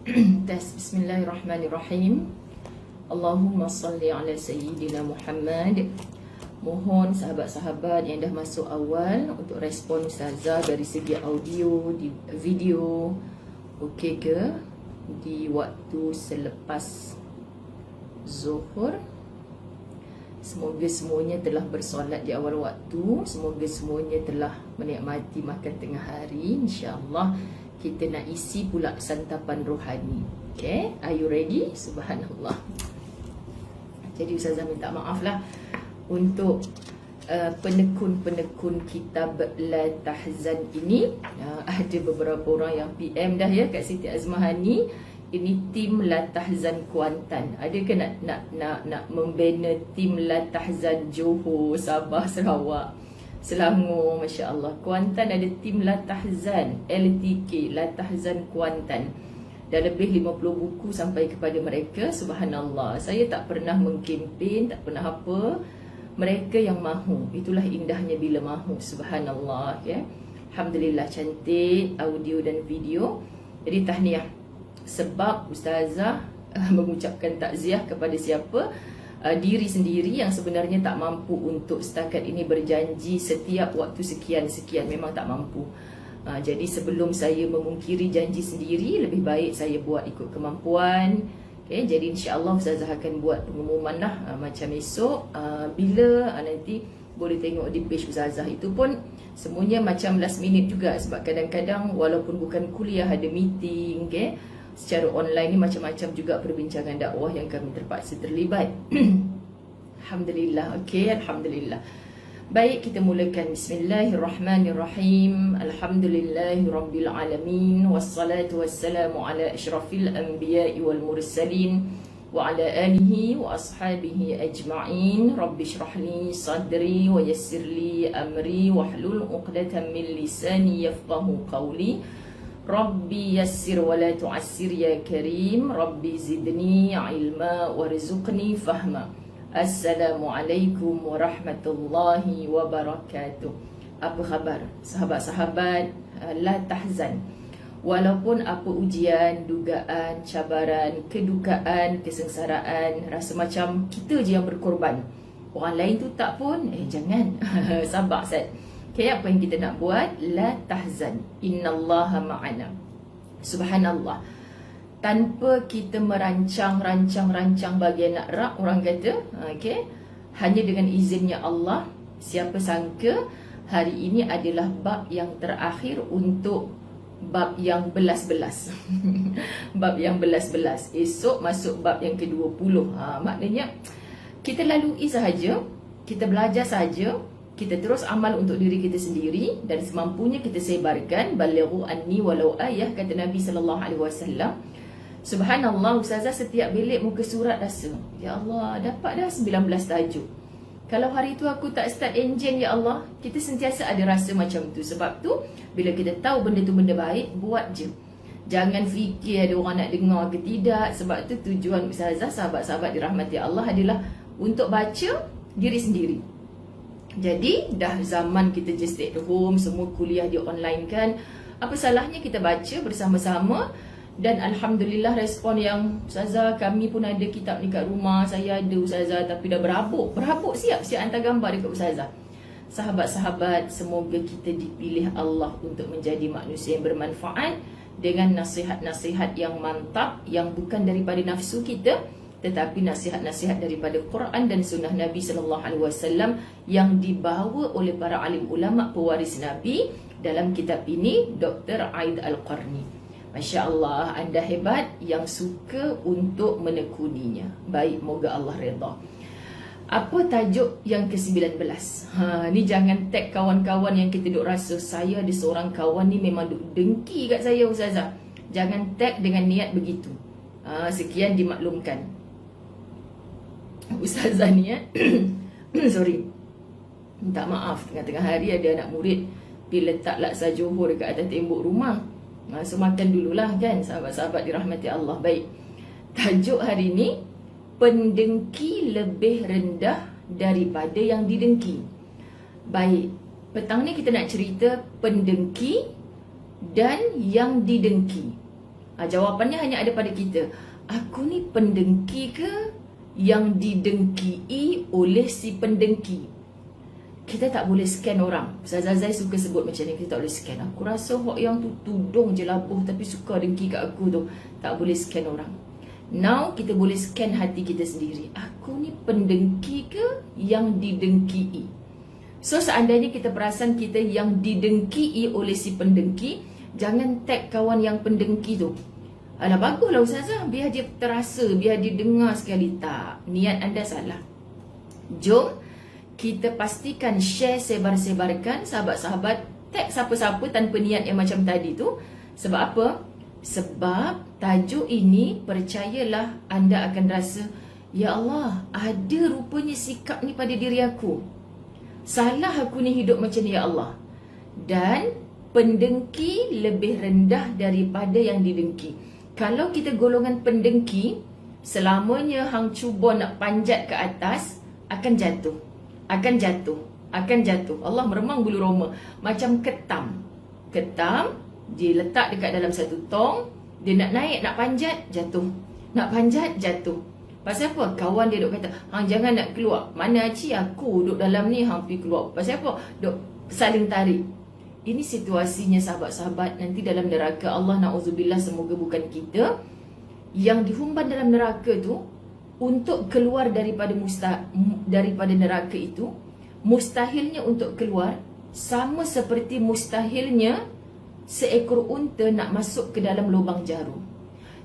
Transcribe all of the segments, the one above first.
Tes. Bismillahirrahmanirrahim. Allahumma salli ala Sayyidina Muhammad. Mohon sahabat-sahabat yang dah masuk awal untuk respon Ustazah dari segi audio, di video, okey ke? Di waktu selepas Zuhur. Semoga semuanya telah bersolat di awal waktu. Semoga semuanya telah menikmati makan tengah hari. InsyaAllah kita nak isi pula santapan rohani. Okay, are you ready? Subhanallah. Jadi Ustazah minta maaf lah untuk penekun-penekun kitab La Tahzan ini. Ada beberapa orang yang PM dah ya kat Siti Azmahani. Ini tim La Tahzan Kuantan. Ada ke nak membina tim La Tahzan Johor, Sabah, Sarawak, Selangor, Masya Allah. Kuantan ada tim La Tahzan, LTK, La Tahzan Kuantan. Dah lebih 50 buku sampai kepada mereka. Subhanallah. Saya tak pernah mengkempen, tak pernah apa. Mereka yang mahu. Itulah indahnya bila mahu. Subhanallah. Ya. Alhamdulillah, cantik audio dan video. Jadi tahniah. Sebab Ustazah mengucapkan takziah kepada siapa? Diri sendiri yang sebenarnya tak mampu untuk setakat ini berjanji setiap waktu sekian-sekian. Memang tak mampu. Jadi sebelum saya memungkiri janji sendiri, lebih baik saya buat ikut kemampuan. Okay, jadi insya-Allah Ustazah akan buat pengumuman lah macam esok. Bila nanti boleh tengok di page Ustazah. Itu pun semuanya macam last minute juga. Sebab kadang-kadang walaupun bukan kuliah, ada meeting, okay, secara online ni macam-macam juga perbincangan dakwah yang kami terpaksa terlibat. Alhamdulillah. Okay, Alhamdulillah. Baik, kita mulakan. Bismillahirrahmanirrahim. Alhamdulillahirrabbilalamin. Wassalatu wassalamu ala ashrafil anbiya'i wal mursalin wa ala alihi wa ashabihi ajma'in. Rabbi syrahli sadri wa yassirli amri wahlul uqdatan min lisani yafqahu qawli. Rabbi yassir wa la tu'assir ya karim. Rabbi zidni ilma warzuqni fahma. Assalamualaikum warahmatullahi wabarakatuh. Apa khabar sahabat-sahabat La Tahzan? Walaupun apa ujian, dugaan, cabaran, kedukaan, kesengsaraan, rasa macam kita je yang berkorban, orang lain tu tak pun, jangan. Sabar Ustaz. Okay, apa yang kita nak buat? La tahzan, innallaha ma'ana. Subhanallah. Tanpa kita merancang bagian nak rak, orang kata, okay, hanya dengan izinnya Allah. Siapa sangka hari ini adalah bab yang terakhir untuk bab yang belas-belas. Bab yang belas-belas. Esok masuk bab yang ke-20. Maknanya kita lalui sahaja, kita belajar sahaja, kita terus amal untuk diri kita sendiri dan semampunya kita sebarkan. Balighu anni walau ayah, kata Nabi SAW. Subhanallah, Ustazah setiap belik muka surat rasa, ya Allah, dapat dah 19 tajuk. Kalau hari tu aku tak start enjin, ya Allah, kita sentiasa ada rasa macam tu. Sebab tu, bila kita tahu benda tu benda baik, buat je. Jangan fikir ada orang nak dengar ke tidak. Sebab tu tujuan Ustazah, sahabat-sahabat dirahmati Allah, adalah untuk baca diri sendiri. Jadi, dah zaman kita just stay at home, semua kuliah di online kan. Apa salahnya kita baca bersama-sama. Dan Alhamdulillah respon yang Ustazah, kami pun ada kitab ni kat rumah. Saya ada Ustazah, tapi dah berhabuk siap hantar gambar dekat Ustazah. Sahabat-sahabat, semoga kita dipilih Allah untuk menjadi manusia yang bermanfaat, dengan nasihat-nasihat yang mantap, yang bukan daripada nafsu kita, tetapi nasihat-nasihat daripada Quran dan sunnah Nabi SAW yang dibawa oleh para alim ulama pewaris Nabi. Dalam kitab ini Dr. Aid Al-Qarni. Masya Allah, anda hebat yang suka untuk menekuninya. Baik, moga Allah redha. Apa tajuk yang ke-19? Ni jangan tag kawan-kawan yang kita duk rasa, saya ada seorang kawan ni memang duk dengki kat saya Ustazah. Jangan tag dengan niat begitu. Sekian dimaklumkan. Ustazah ni sorry, minta maaf, tengah-tengah hari ada anak murid pergi letak laksa Johor dekat atas tembok rumah. So makan dululah kan, sahabat-sahabat dirahmati Allah. Baik, tajuk hari ni, pendengki lebih rendah daripada yang didengki. Baik, petang ni kita nak cerita pendengki dan yang didengki. Jawapannya hanya ada pada kita. Aku ni pendengki ke yang didengkii oleh si pendengki? Kita tak boleh scan orang. Ustazah Zai suka sebut macam ni, kita tak boleh scan. Aku rasa hok yang tu tudung je labuh tapi suka dengki kat aku tu. Tak boleh scan orang. Now kita boleh scan hati kita sendiri. Aku ni pendengki ke yang didengkii? So seandainya kita perasan kita yang didengkii oleh si pendengki, jangan tag kawan yang pendengki tu. Alah baguslah Ustazah, biar dia terasa, biar dia dengar sekali. Tak, niat anda salah. Jom kita pastikan share sebar-sebarkan, sahabat-sahabat tag siapa-siapa tanpa niat yang macam tadi tu. Sebab apa? Sebab tajuk ini, percayalah, anda akan rasa, ya Allah, ada rupanya sikap ni pada diri aku. Salah aku ni hidup macam ni, ya Allah. Dan pendengki lebih rendah daripada yang didengki. Kalau kita golongan pendengki, selamanya hang cuba nak panjat ke atas, akan jatuh. Akan jatuh. Akan jatuh. Allah meremang bulu roma. Macam ketam. Ketam, dia letak dekat dalam satu tong. Dia nak naik, nak panjat, jatuh. Nak panjat, jatuh. Pasal apa? Kawan dia duk kata, hang jangan nak keluar. Mana Aci, aku duduk dalam ni, hang pergi keluar. Pasal apa? Duk saling tarik. Ini situasinya sahabat-sahabat. Nanti dalam neraka, Allah na'udzubillah, semoga bukan kita yang dihumban dalam neraka tu. Untuk keluar daripada neraka itu, mustahilnya untuk keluar sama seperti mustahilnya seekor unta nak masuk ke dalam lubang jarum.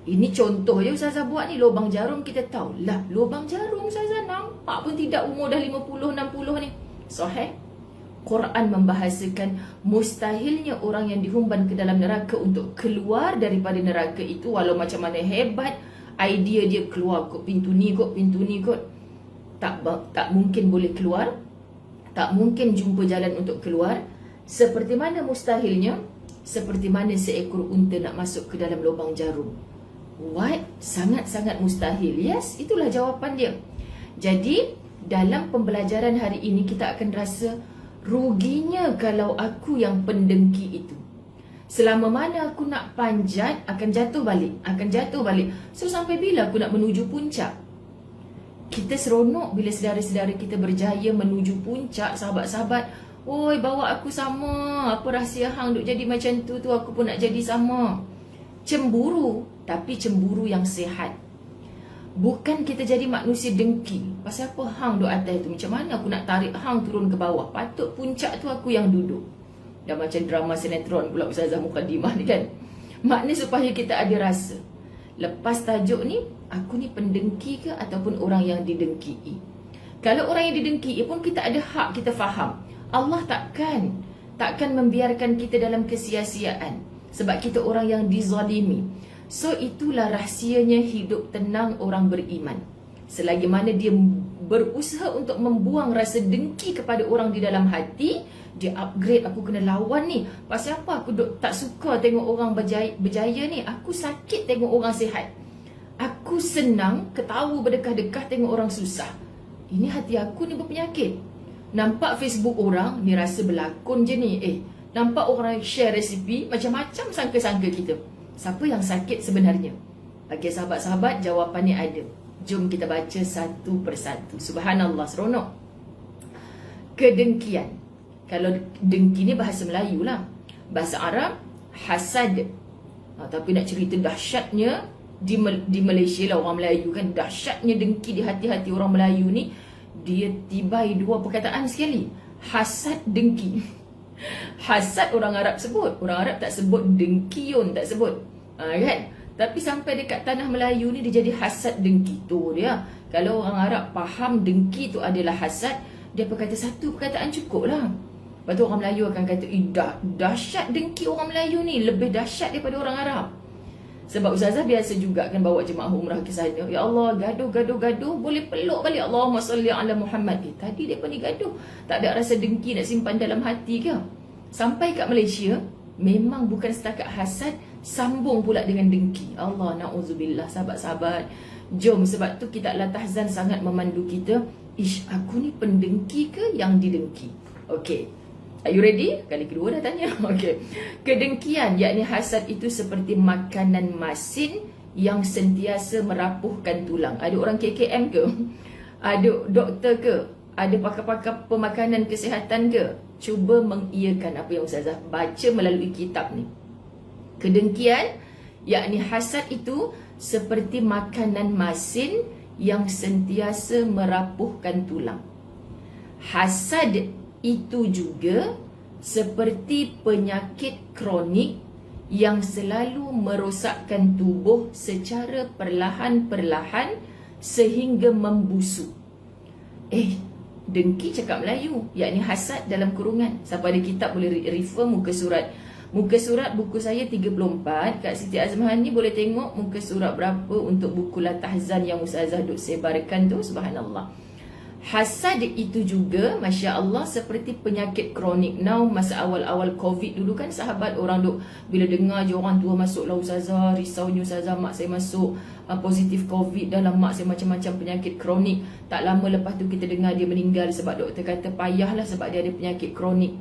Ini contoh je Ustazah buat ni, lubang jarum kita tahu. Lah, lubang jarum Ustazah nampak pun tidak, umur dah 50-60 ni. Sahih? Quran membahasakan mustahilnya orang yang dihumban ke dalam neraka untuk keluar daripada neraka itu, walau macam mana hebat idea dia, keluar kot pintu ni kot, tak mungkin boleh keluar. Tak mungkin jumpa jalan untuk keluar. Seperti mana mustahilnya? Seperti mana seekor unta nak masuk ke dalam lubang jarum. What? Sangat-sangat mustahil. Yes, itulah jawapan dia. Jadi dalam pembelajaran hari ini kita akan rasa, ruginya kalau aku yang pendengki itu. Selama mana aku nak panjat, akan jatuh balik. Akan jatuh balik. So sampai bila aku nak menuju puncak? Kita seronok bila saudara-saudara kita berjaya menuju puncak, sahabat-sahabat. Oi, bawa aku sama. Apa rahsia hang duk jadi macam tu, aku pun nak jadi sama. Cemburu, tapi cemburu yang sihat. Bukan kita jadi manusia dengki. Pasal apa hang duk atas tu? Macam mana aku nak tarik hang turun ke bawah? Patut puncak tu aku yang duduk. Dah macam drama sinetron pula Ustazah Mukadimah ni kan. Maknanya supaya kita ada rasa. Lepas tajuk ni, aku ni pendengki ke ataupun orang yang didengkii? Kalau orang yang didengkii pun kita ada hak, kita faham. Allah takkan membiarkan kita dalam kesia-siaan. Sebab kita orang yang dizalimi. So itulah rahsianya hidup tenang orang beriman. Selagi mana dia berusaha untuk membuang rasa dengki kepada orang di dalam hati, dia upgrade, aku kena lawan ni. Pasal apa aku tak suka tengok orang berjaya ni? Aku sakit tengok orang sihat. Aku senang ketawa berdekah-dekah tengok orang susah. Ini hati aku ni berpenyakit. Nampak Facebook orang, ni rasa berlakon je ni. Nampak orang share resipi, macam-macam sangka-sangka kita. Siapa yang sakit sebenarnya? Okey sahabat-sahabat, jawapannya ada. Jom kita baca satu persatu. Subhanallah, seronok. Kedengkian. Kalau dengki ni bahasa Melayu lah. Bahasa Arab, hasad. Tapi nak cerita dahsyatnya di Malaysia lah, orang Melayu kan, dahsyatnya dengki di hati-hati orang Melayu ni, dia tibai dua perkataan sekali. Hasad, dengki. Hasad orang Arab sebut. Orang Arab tak sebut dengkiun, tak sebut. Kan? Tapi sampai dekat tanah Melayu ni dia jadi hasad, dengki. Tu dia. Kalau orang Arab faham dengki tu adalah hasad, dia berkata satu perkataan cukup lah. Lepas tu orang Melayu akan kata, dahsyat dengki orang Melayu ni, lebih dahsyat daripada orang Arab. Sebab Ustazah biasa juga kan bawa jemaah umrah ke sana. Ya Allah, gaduh, boleh peluk balik. Allahumma salli ala Muhammad. Tadi mereka ni gaduh. Tak ada rasa dengki nak simpan dalam hati ke? Sampai kat Malaysia, memang bukan setakat hasad, sambung pula dengan dengki. Allah, na'udzubillah, sahabat-sahabat. Jom, sebab tu kita Allah tahzan sangat memandu kita. Ish, aku ni pendengki ke yang didengki? Okey. Are you ready? Kali kedua dah tanya. Okay. Kedengkian, yakni hasad itu seperti makanan masin yang sentiasa merapuhkan tulang. Ada orang KKM ke? Ada doktor ke? Ada pakar-pakar pemakanan kesihatan ke? Cuba mengiyakan apa yang Ustazah baca melalui kitab ni. Kedengkian, yakni hasad itu seperti makanan masin yang sentiasa merapuhkan tulang. Hasad itu juga seperti penyakit kronik yang selalu merosakkan tubuh secara perlahan-perlahan sehingga membusuk. Dengki cakap Melayu, yakni hasad dalam kurungan. Siapa ada kitab boleh refer muka surat buku saya 34. Kak Siti Azmahan ni boleh tengok muka surat berapa untuk buku Latahzan yang Ustazah duk sebarkan tu. Subhanallah. Hasad itu juga, Masya Allah, seperti penyakit kronik. Now, masa awal-awal COVID dulu kan, sahabat orang duk, bila dengar je orang tua masuk lah Ustazah, risaunya Ustazah, mak saya masuk positif COVID, dalam mak saya macam-macam penyakit kronik. Tak lama lepas tu kita dengar dia meninggal sebab doktor kata payahlah sebab dia ada penyakit kronik.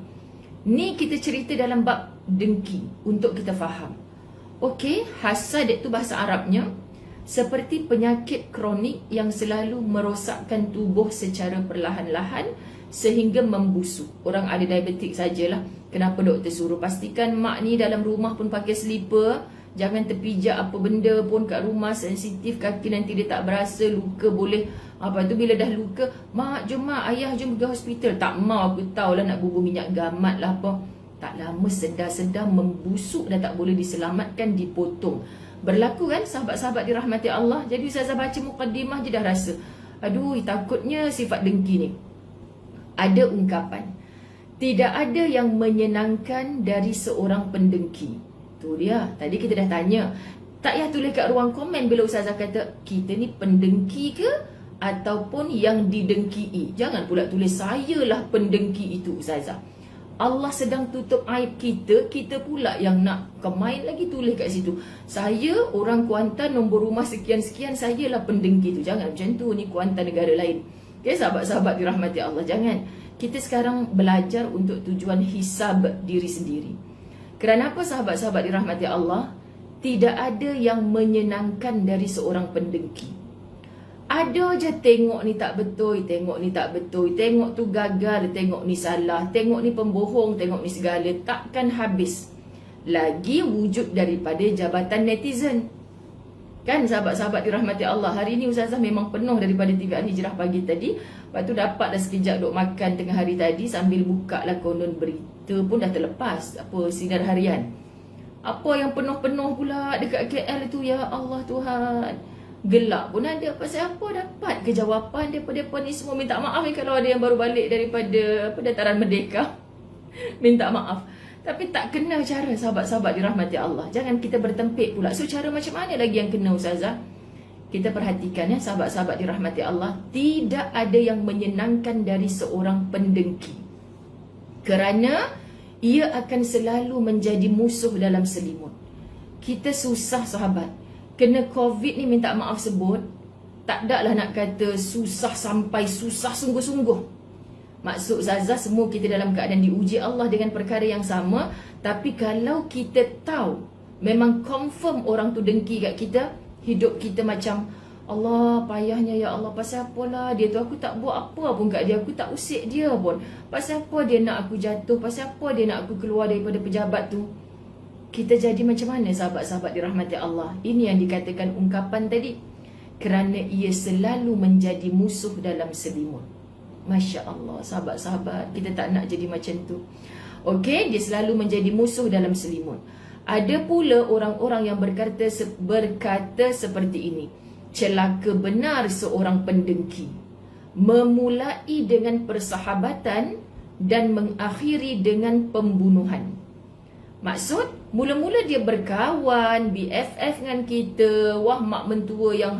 Ni kita cerita dalam bab dengki untuk kita faham. Okey, hasad itu bahasa Arabnya seperti penyakit kronik yang selalu merosakkan tubuh secara perlahan-lahan sehingga membusuk. Orang ada diabetik sajalah. Kenapa doktor suruh pastikan mak ni dalam rumah pun pakai slipper, jangan terpijak apa benda pun kat rumah, sensitif kaki nanti dia tak berasa, luka boleh. Apa tu bila dah luka, mak jom mak, ayah jom pergi hospital. Tak mau, aku tahulah nak bubur minyak gamat lah apa. Tak lama sedar-sedar membusuk dah tak boleh diselamatkan, dipotong. Berlaku kan sahabat-sahabat dirahmati Allah. Jadi Ustazah baca mukaddimah je dah rasa, aduh takutnya sifat dengki ni. Ada ungkapan, tidak ada yang menyenangkan dari seorang pendengki. Tu dia, tadi kita dah tanya. Tak payah tulis kat ruang komen bila Ustazah kata kita ni pendengki ke ataupun yang didengkii. Jangan pula tulis sayalah pendengki itu Ustazah. Allah sedang tutup aib kita, kita pula yang nak kemain lagi tulis kat situ. Saya orang Kuantan nombor rumah sekian-sekian, sayalah pendengki tu. Jangan macam tu, ni Kuantan negara lain. Okay, sahabat-sahabat dirahmati Allah, jangan. Kita sekarang belajar untuk tujuan hisab diri sendiri. Kerana apa sahabat-sahabat dirahmati Allah? Tidak ada yang menyenangkan dari seorang pendengki. Ada je tengok ni tak betul, tengok ni tak betul, tengok tu gagal, tengok ni salah, tengok ni pembohong, tengok ni segala. Takkan habis. Lagi wujud daripada jabatan netizen. Kan sahabat-sahabat dirahmati Allah, hari ni Ustazah memang penuh daripada TV Al-Hijrah pagi tadi. Lepas tu dapat dah sekejap duk makan tengah hari tadi, sambil buka lah konon berita pun dah terlepas. Apa, sinar harian. Apa yang penuh-penuh pula dekat KL tu, ya Allah Tuhan. Gelak pun ada. Pasal apa? Dapat kejawapan daripada ni semua. Minta maaf kalau ada yang baru balik daripada dataran Merdeka. Minta maaf. Tapi tak kena cara sahabat-sahabat dirahmati Allah. Jangan kita bertempik pula. So cara macam mana lagi yang kena Ustazah? Kita perhatikan ya sahabat-sahabat dirahmati Allah. Tidak ada yang menyenangkan dari seorang pendengki. Kerana ia akan selalu menjadi musuh dalam selimut. Kita susah sahabat. Kena COVID ni minta maaf sebut, tak ada lah nak kata susah sampai susah sungguh-sungguh. Maksud Ustazah, semua kita dalam keadaan diuji Allah dengan perkara yang sama. Tapi kalau kita tahu, memang confirm orang tu dengki kat kita, hidup kita macam, Allah payahnya ya Allah, pasal apalah dia tu, aku tak buat apa pun kat dia, aku tak usik dia pun. Pasal apa dia nak aku jatuh, pasal apa dia nak aku keluar daripada pejabat tu. Kita jadi macam mana sahabat-sahabat dirahmati Allah? Ini yang dikatakan ungkapan tadi. Kerana ia selalu menjadi musuh dalam selimut. Masya Allah, sahabat-sahabat, kita tak nak jadi macam tu. Okey, dia selalu menjadi musuh dalam selimut. Ada pula orang-orang yang berkata seperti ini. Celaka benar seorang pendengki. Memulai dengan persahabatan dan mengakhiri dengan pembunuhan. Maksud, mula-mula dia berkawan, BFF dengan kita. Wah, mak mentua yang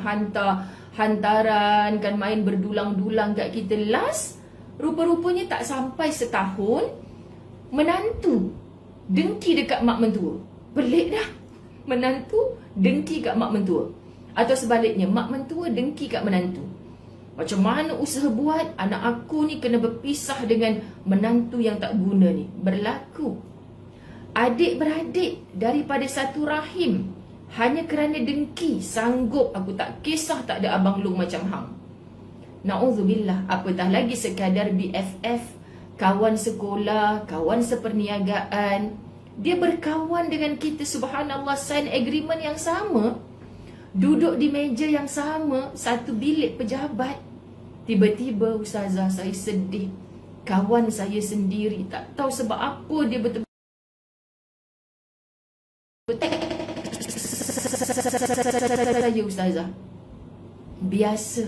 hantaran, kan main berdulang-dulang kat kita. Last, rupa-rupanya tak sampai setahun, menantu dengki dekat mak mentua. Pelik dah. Menantu dengki kat mak mentua. Atau sebaliknya, mak mentua dengki kat menantu. Macam mana usaha buat anak aku ni kena berpisah dengan menantu yang tak guna ni? Berlaku. Adik-beradik daripada satu rahim, hanya kerana dengki, sanggup aku tak kisah tak ada abang long macam hang. Na'udzubillah, apatah lagi sekadar BFF, kawan sekolah, kawan seperniagaan. Dia berkawan dengan kita, subhanallah, sign agreement yang sama, duduk di meja yang sama, satu bilik pejabat. Tiba-tiba ustazah, saya sedih. Kawan saya sendiri, tak tahu sebab apa dia betul saya ustazah. Biasa.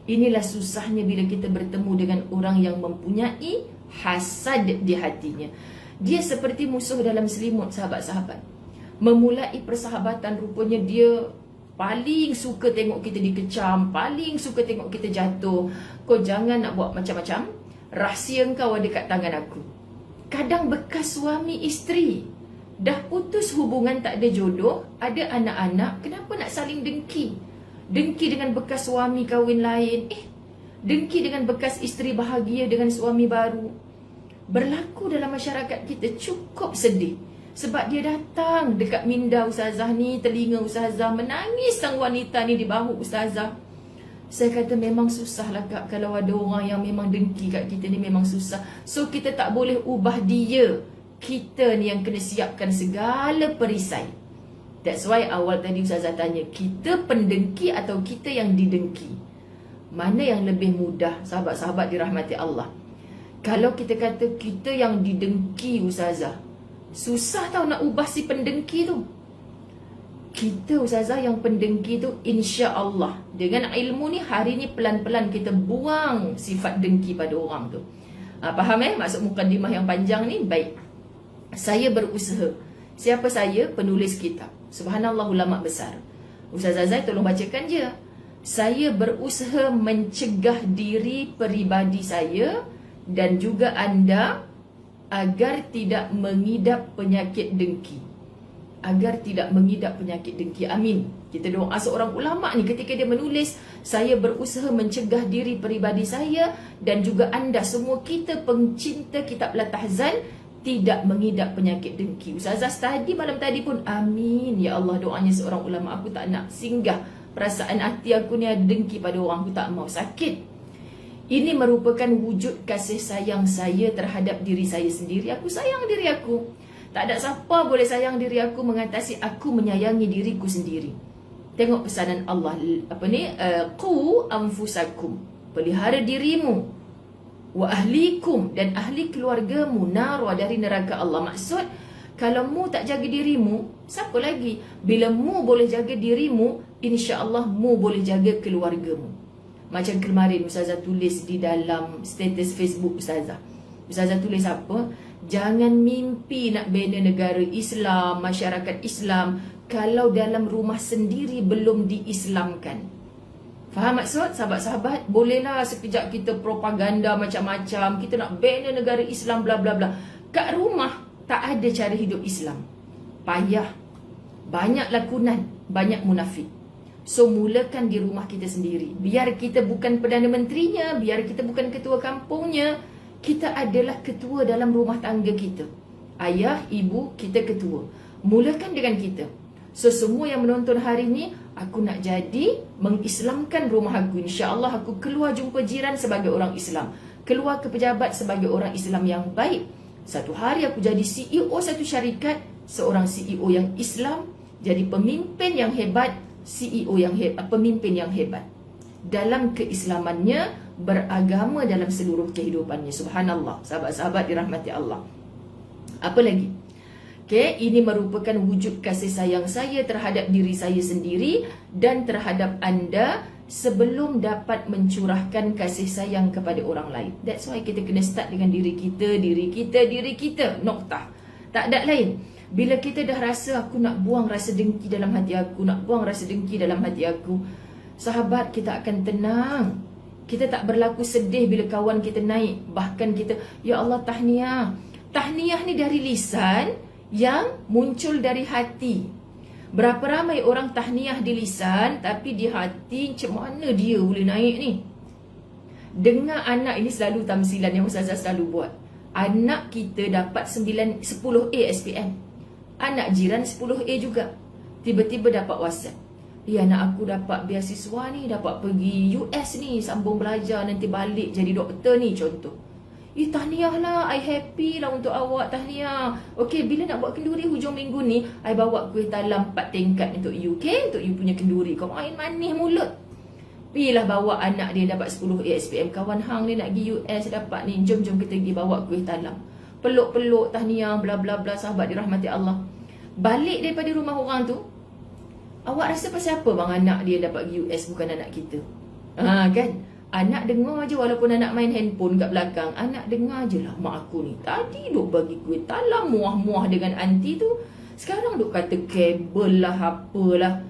Inilah susahnya bila kita bertemu dengan orang yang mempunyai hasad di hatinya. Dia seperti musuh dalam selimut, sahabat-sahabat. Memulai persahabatan, rupanya dia paling suka tengok kita dikecam, paling suka tengok kita jatuh. Kau jangan nak buat macam-macam. Rahsia kau ada kat tangan aku. Kadang bekas suami isteri, dah putus hubungan, tak ada jodoh, ada anak-anak, kenapa nak saling dengki? Dengki dengan bekas suami kahwin lain, dengki dengan bekas isteri bahagia dengan suami baru. Berlaku dalam masyarakat kita, cukup sedih. Sebab dia datang dekat minda ustazah ni, telinga ustazah, menangis sang wanita ni di bahu ustazah. Saya kata memang susah lah kak, kalau ada orang yang memang dengki kat kita ni, memang susah. So kita tak boleh ubah dia. Kita ni yang kena siapkan segala perisai. That's why awal tadi ustazah tanya, kita pendengki atau kita yang didengki? Mana yang lebih mudah, sahabat-sahabat dirahmati Allah? Kalau kita kata kita yang didengki ustazah, susah tau nak ubah si pendengki tu. Kita ustazah yang pendengki tu, insya Allah dengan ilmu ni, hari ni pelan-pelan kita buang sifat dengki pada orang tu. Faham maksud mukadimah yang panjang ni? Baik. Saya berusaha. Siapa saya? Penulis kitab. Subhanallah, ulama besar. Ustazah Zai tolong bacakan je. Saya berusaha mencegah diri peribadi saya dan juga anda agar tidak mengidap penyakit dengki. Agar tidak mengidap penyakit dengki. Amin. Kita doa seorang ulama ni ketika dia menulis, saya berusaha mencegah diri peribadi saya dan juga anda semua, kita pencinta kitab Al-Tahzan, tidak mengidap penyakit dengki. Ustazah tadi malam tadi pun amin. Ya Allah, doanya seorang ulama. Aku tak nak singgah perasaan hati aku ni ada dengki pada orang. Aku tak mau sakit. Ini merupakan wujud kasih sayang saya terhadap diri saya sendiri. Aku sayang diri aku. Tak ada siapa boleh sayang diri aku mengatasi aku menyayangi diriku sendiri. Tengok pesanan Allah, qu anfusakum, pelihara dirimu, wa ahlikum, dan ahli keluargamu, narwa, dari neraka Allah. Maksud, kalau mu tak jaga dirimu, siapa lagi? Bila mu boleh jaga dirimu, insya-Allah mu boleh jaga keluargamu. Macam kemarin ustazah tulis di dalam status Facebook ustazah. Ustazah tulis apa? Jangan mimpi nak bina negara Islam, masyarakat Islam, kalau dalam rumah sendiri belum diislamkan. Faham maksud? Sahabat-sahabat, bolehlah sekejap kita propaganda macam-macam, kita nak bina negara Islam, bla bla bla. Kat rumah tak ada cara hidup Islam. Payah. Banyak lakonan, banyak munafik. So mulakan di rumah kita sendiri. Biar kita bukan Perdana Menterinya, biar kita bukan ketua kampungnya, kita adalah ketua dalam rumah tangga kita. Ayah, ibu, kita ketua. Mulakan dengan kita. So semua yang menonton hari ni, aku nak jadi mengislamkan rumah aku. InsyaAllah aku keluar jumpa jiran sebagai orang Islam, keluar ke pejabat sebagai orang Islam yang baik. Satu hari aku jadi CEO satu syarikat, seorang CEO yang Islam, jadi pemimpin yang hebat, CEO yang hebat, pemimpin yang hebat. Dalam keislamannya, beragama dalam seluruh kehidupannya. Subhanallah, sahabat-sahabat dirahmati Allah. Apa lagi? Okay, ini merupakan wujud kasih sayang saya terhadap diri saya sendiri dan terhadap anda sebelum dapat mencurahkan kasih sayang kepada orang lain. That's why kita kena start dengan diri kita, diri kita, diri kita. Noktah. Tak ada lain. Bila kita dah rasa aku nak buang rasa dengki dalam hati aku, nak buang rasa dengki dalam hati aku, sahabat, kita akan tenang. Kita tak berlaku sedih bila kawan kita naik. Bahkan kita, ya Allah, tahniah. Tahniah ni dari lisan yang muncul dari hati. Berapa ramai orang tahniah di lisan, tapi di hati macam mana dia boleh naik ni? Dengar anak ini selalu tamsilan yang Ustazah selalu buat. Anak kita dapat 10A SPM. Anak jiran 10A juga. Tiba-tiba dapat WhatsApp. Ya, anak aku dapat beasiswa ni, dapat pergi US ni, sambung belajar, nanti balik jadi doktor ni, contoh. Tahniah lah, I happy lah untuk awak, tahniah. Okey, bila nak buat kenduri hujung minggu ni, I bawa kuih talam 4 tingkat untuk you, okay? Untuk you punya kenduri. Kau main manis mulut. Pilah bawa anak dia dapat 10A SPM. Kawan hang dia nak pergi US dapat ni, jom kita pergi bawa kuih talam. Peluk-peluk, tahniah, bla bla bla, sahabat dirahmati Allah. Balik daripada rumah orang tu, awak rasa pasal apa bang anak dia dapat pergi US bukan anak kita? Kan? Anak dengar je walaupun anak main handphone kat belakang. Anak dengar je lah, mak aku ni tadi duk bagi kuih talam muah-muah dengan aunty tu. Sekarang duk kata kabel lah, apalah.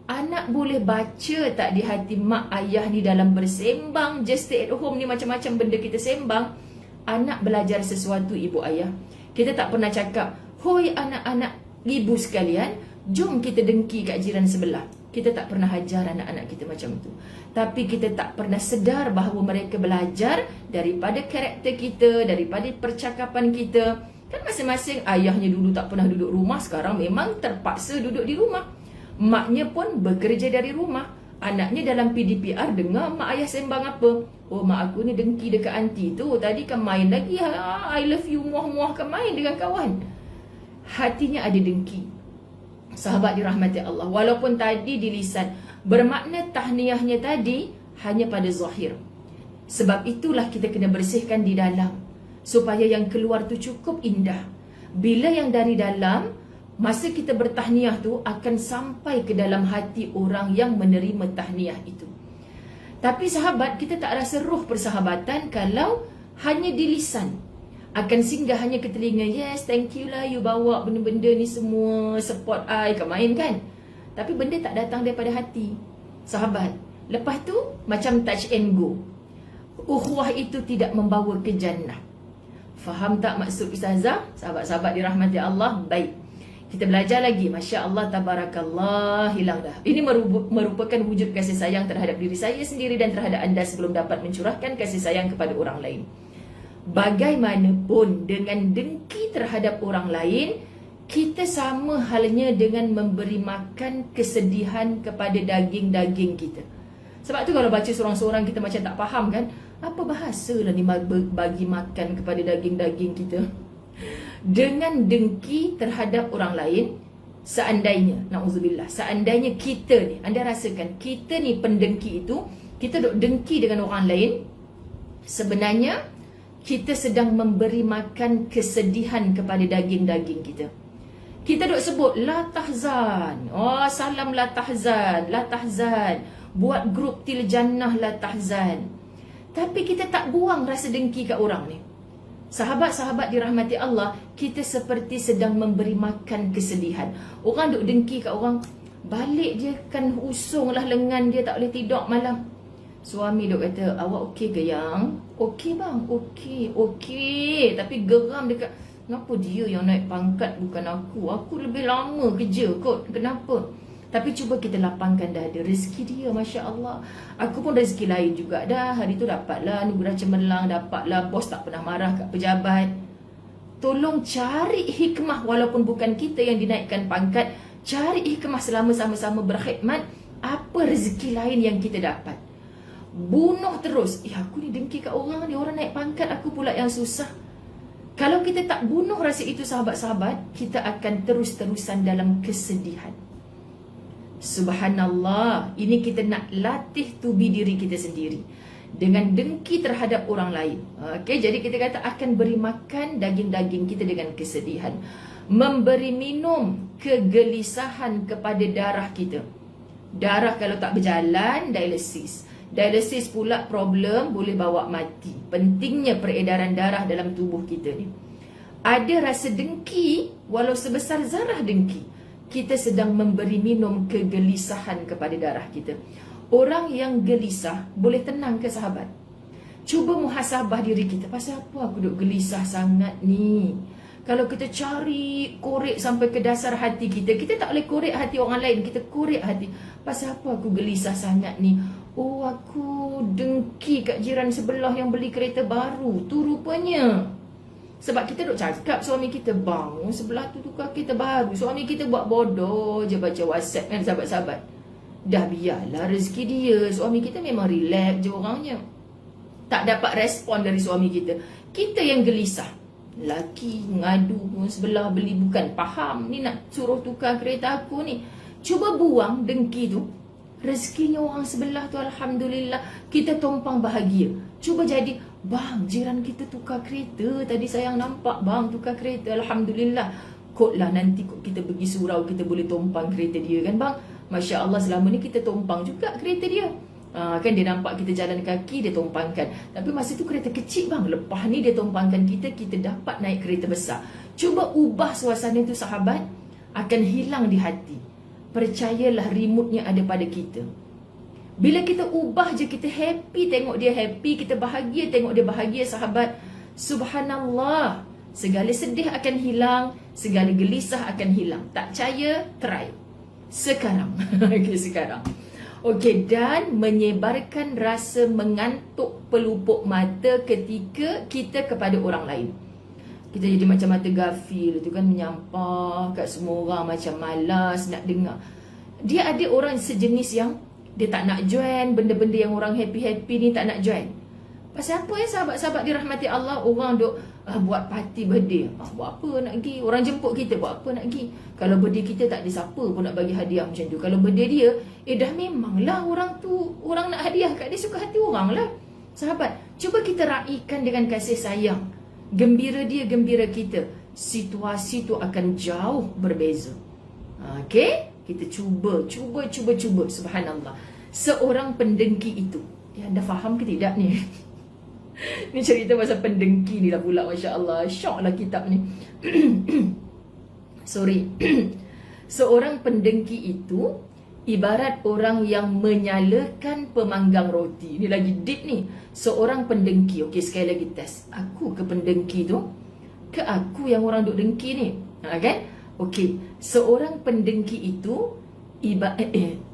Anak boleh baca tak di hati mak ayah ni dalam bersembang, just stay at home ni macam-macam benda kita sembang. Anak belajar sesuatu ibu ayah. Kita tak pernah cakap, hoi anak-anak ibu sekalian, jom kita dengki kat jiran sebelah. Kita tak pernah ajar anak-anak kita macam tu. Tapi kita tak pernah sedar bahawa mereka belajar daripada karakter kita, daripada percakapan kita. Kan masing-masing ayahnya dulu tak pernah duduk rumah, sekarang memang terpaksa duduk di rumah. Maknya pun bekerja dari rumah. Anaknya dalam PDPR dengar mak ayah sembang apa. Oh, mak aku ni dengki dekat aunty tu, tadi kan main lagi, I love you, muah-muah kan main dengan kawan. Hatinya ada dengki. Sahabat dirahmati Allah, walaupun tadi di lisan bermakna tahniahnya tadi hanya pada zahir. Sebab itulah kita kena bersihkan di dalam, supaya yang keluar tu cukup indah. Bila yang dari dalam, masa kita bertahniah tu akan sampai ke dalam hati orang yang menerima tahniah itu. Tapi sahabat, kita tak rasa roh persahabatan kalau hanya di lisan. Akan singgah hanya ke telinga, yes, thank you lah, you bawa benda-benda ni semua, support I, kau main kan. Tapi benda tak datang daripada hati. Sahabat, lepas tu macam touch and go. Ukhuwah itu tidak membawa ke jannah. Faham tak maksud Ustazah? Sahabat-sahabat dirahmati Allah, baik. Kita belajar lagi, Masya Allah, Tabarakallah, hilang dah. Ini merupakan wujud kasih sayang terhadap diri saya sendiri dan terhadap anda sebelum dapat mencurahkan kasih sayang kepada orang lain. Bagaimanapun dengan dengki terhadap orang lain, kita sama halnya dengan memberi makan kesedihan kepada daging-daging kita. Sebab tu kalau baca seorang-seorang kita macam tak faham kan, apa bahasa lah ni bagi makan kepada daging-daging kita. Dengan dengki terhadap orang lain, seandainya, na'udzubillah, seandainya kita ni, anda rasakan kita ni pendengki itu, kita duk dengki dengan orang lain, sebenarnya kita sedang memberi makan kesedihan kepada daging-daging kita. Kita duk sebut la tahzan. Oh, salam la tahzan, la tahzan. Buat grup til jannah la tahzan. Tapi kita tak buang rasa dengki kat orang ni. Sahabat-sahabat dirahmati Allah, kita seperti sedang memberi makan kesedihan. Orang duk dengki kat orang, balik dia kan usunglah lengan dia, tak boleh tidur malam. Suami duk kata, awak okey ke yang? Okey bang, okey. Tapi geram dekat, kenapa dia yang naik pangkat bukan aku? Aku lebih lama kerja kot, kenapa? Tapi cuba kita lapangkan dada, rezeki dia, Masya Allah. Aku pun rezeki lain juga dah. Hari tu dapatlah anugerah cemerlang, dapatlah bos tak pernah marah kat pejabat. Tolong cari hikmah, walaupun bukan kita yang dinaikkan pangkat. Cari hikmah selama sama-sama berkhidmat. Apa rezeki lain yang kita dapat? Bunuh terus, aku ni dengki kat orang ni, orang naik pangkat, aku pula yang susah. Kalau kita tak bunuh rasa itu sahabat-sahabat, kita akan terus-terusan dalam kesedihan. Subhanallah, ini kita nak latih tubi diri kita sendiri dengan dengki terhadap orang lain. Okey, jadi kita kata akan beri makan daging-daging kita dengan kesedihan, memberi minum kegelisahan kepada darah kita. Darah kalau tak berjalan, dialisis. Dialisis pula problem boleh bawa mati. Pentingnya peredaran darah dalam tubuh kita ni. Ada rasa dengki, walau sebesar zarah dengki, kita sedang memberi minum kegelisahan kepada darah kita. Orang yang gelisah boleh tenang ke sahabat? Cuba muhasabah diri kita, pasal apa aku duk gelisah sangat ni? Kalau kita cari, korek sampai ke dasar hati kita, kita tak boleh korek hati orang lain, kita korek hati. Pasal apa aku gelisah sangat ni? Oh, aku dengki kat jiran sebelah yang beli kereta baru. Tu rupanya. Sebab kita duk cakap suami kita, bang, sebelah tu tukar kereta baru. Suami kita buat bodoh je baca WhatsApp kan sahabat-sahabat. Dah biarlah rezeki dia. Suami kita memang relax je orangnya. Tak dapat respon dari suami kita. Kita yang gelisah. Laki ngadu sebelah beli bukan faham. Ni nak suruh tukar kereta aku ni. Cuba buang dengki tu. Rezekinya orang sebelah tu alhamdulillah. Kita tumpang bahagia. Cuba jadi, bang, jiran kita tukar kereta. Tadi sayang nampak bang tukar kereta. Alhamdulillah. Kotlah nanti kot kita pergi surau, kita boleh tumpang kereta dia kan bang. Masya Allah selama ni kita tumpang juga kereta dia. Kan dia nampak kita jalan kaki, dia tumpangkan. Tapi masa tu kereta kecil bang. Lepas ni dia tumpangkan kita, kita dapat naik kereta besar. Cuba ubah suasana tu sahabat. Akan hilang di hati. Percayalah remote-nya ada pada kita. Bila kita ubah je, kita happy tengok dia happy, kita bahagia tengok dia bahagia sahabat. Subhanallah. Segala sedih akan hilang, segala gelisah akan hilang. Tak percaya? Try. Sekarang. Okay, sekarang. Okey, dan menyebarkan rasa mengantuk pelupuk mata ketika kita kepada orang lain. Kita jadi macam mata gafil tu kan, menyampah kat semua orang, macam malas nak dengar. Dia ada orang sejenis yang dia tak nak join benda-benda yang orang happy-happy ni, tak nak join. Pasal apa sahabat-sahabat dirahmati Allah, orang duk buat party birthday. Buat apa nak pergi? Orang jemput kita, buat apa nak pergi? Kalau birthday kita tak ada siapa pun nak bagi hadiah macam tu. Kalau birthday dia, dah memanglah orang tu, orang nak hadiah kat dia suka hati orang lah. Sahabat, cuba kita raikan dengan kasih sayang. Gembira dia, gembira kita. Situasi tu akan jauh berbeza. Okey? Kita cuba. Subhanallah. Seorang pendengki itu. Anda faham ke tidak ni? Ni cerita pasal pendengki ni lah pula. Masya Allah. Syok lah kitab ni. Sorry. Seorang pendengki itu ibarat orang yang menyalakan pemanggang roti. Ni lagi deep ni. Seorang pendengki. Okey, sekali lagi test. Aku ke pendengki tu? Ke aku yang orang duk dengki ni? Kan? Okey. Seorang pendengki itu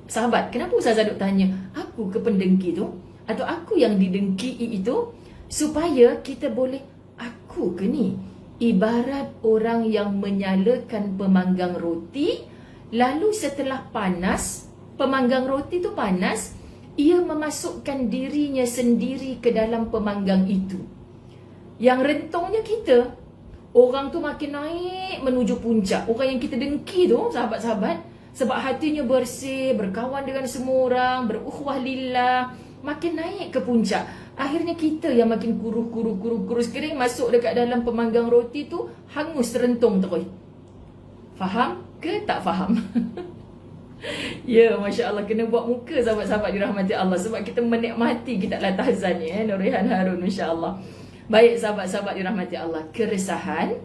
sahabat, kenapa Ustazah duk tanya aku ke pendengki tu? Atau aku yang didengki itu? Supaya kita boleh, aku ke ni? Ibarat orang yang menyalakan pemanggang roti. Lalu setelah panas, pemanggang roti tu panas, ia memasukkan dirinya sendiri ke dalam pemanggang itu. Yang rentongnya kita, orang tu makin naik menuju puncak. Orang yang kita dengki tu, sahabat-sahabat, sebab hatinya bersih, berkawan dengan semua orang, berukhuwah lillah, makin naik ke puncak. Akhirnya kita yang makin kurus kering masuk dekat dalam pemanggang roti tu, hangus rentung terus. Faham ke tak faham? Ya, Masya Allah, kena buat muka sahabat-sahabat dirahmati Allah. Sebab kita menikmati kitab Latahzan ni, Nur Rehan Harun, Masya Allah. Baik sahabat-sahabat dirahmati Allah, keresahan,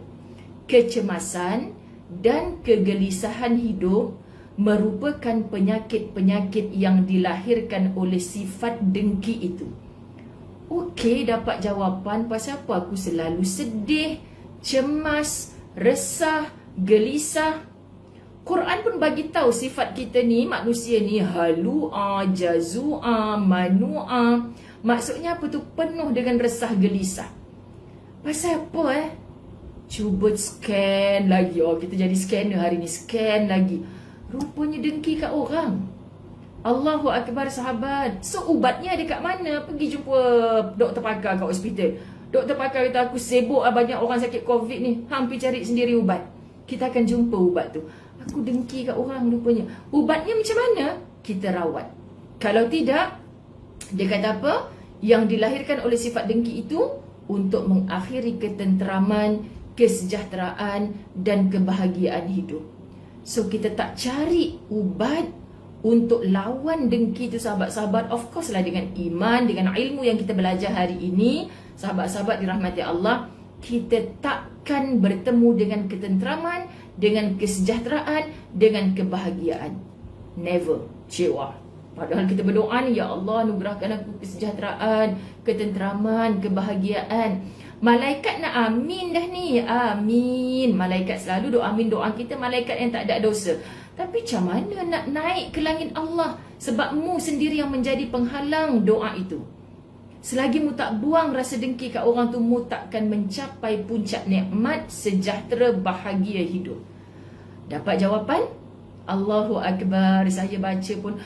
kecemasan dan kegelisahan hidup merupakan penyakit-penyakit yang dilahirkan oleh sifat dengki itu. Okey, dapat jawapan pasal apa aku selalu sedih, cemas, resah, gelisah. Quran pun bagi tahu sifat kita ni, manusia ni halu'a, jazu'a, manu'a. Maksudnya apa tu? Penuh dengan resah, gelisah. Pasal apa Cuba scan lagi. Kita jadi scanner hari ni. Scan lagi. Rupanya dengki kat orang. Allahu Akbar sahabat. So ubatnya ada kat mana? Pergi jumpa doktor pakar kat hospital. Doktor pakar kata aku sibuk banyak orang sakit COVID ni. Hampir cari sendiri ubat. Kita akan jumpa ubat tu. Aku dengki kat orang rupanya. Ubatnya macam mana? Kita rawat. Kalau tidak, dia kata apa? Yang dilahirkan oleh sifat dengki itu untuk mengakhiri ketenteraman, kesejahteraan dan kebahagiaan hidup. So kita tak cari ubat untuk lawan dengki itu sahabat-sahabat. Of course lah dengan iman, dengan ilmu yang kita belajar hari ini, sahabat-sahabat dirahmati Allah, kita takkan bertemu dengan ketenteraman, dengan kesejahteraan, dengan kebahagiaan. Never. Cewa. Padahal kita berdoa ni, ya Allah anugerahkan aku kesejahteraan, ketenteraman, kebahagiaan. Malaikat nak amin dah ni. Amin. Malaikat selalu doa amin doa kita, malaikat yang tak ada dosa. Tapi macam mana nak naik ke langit Allah? Sebab mu sendiri yang menjadi penghalang doa itu. Selagi mu tak buang rasa dengki kat orang tu, mu takkan mencapai puncak nikmat, sejahtera, bahagia hidup. Dapat jawapan? Allahu Akbar. Saya baca pun,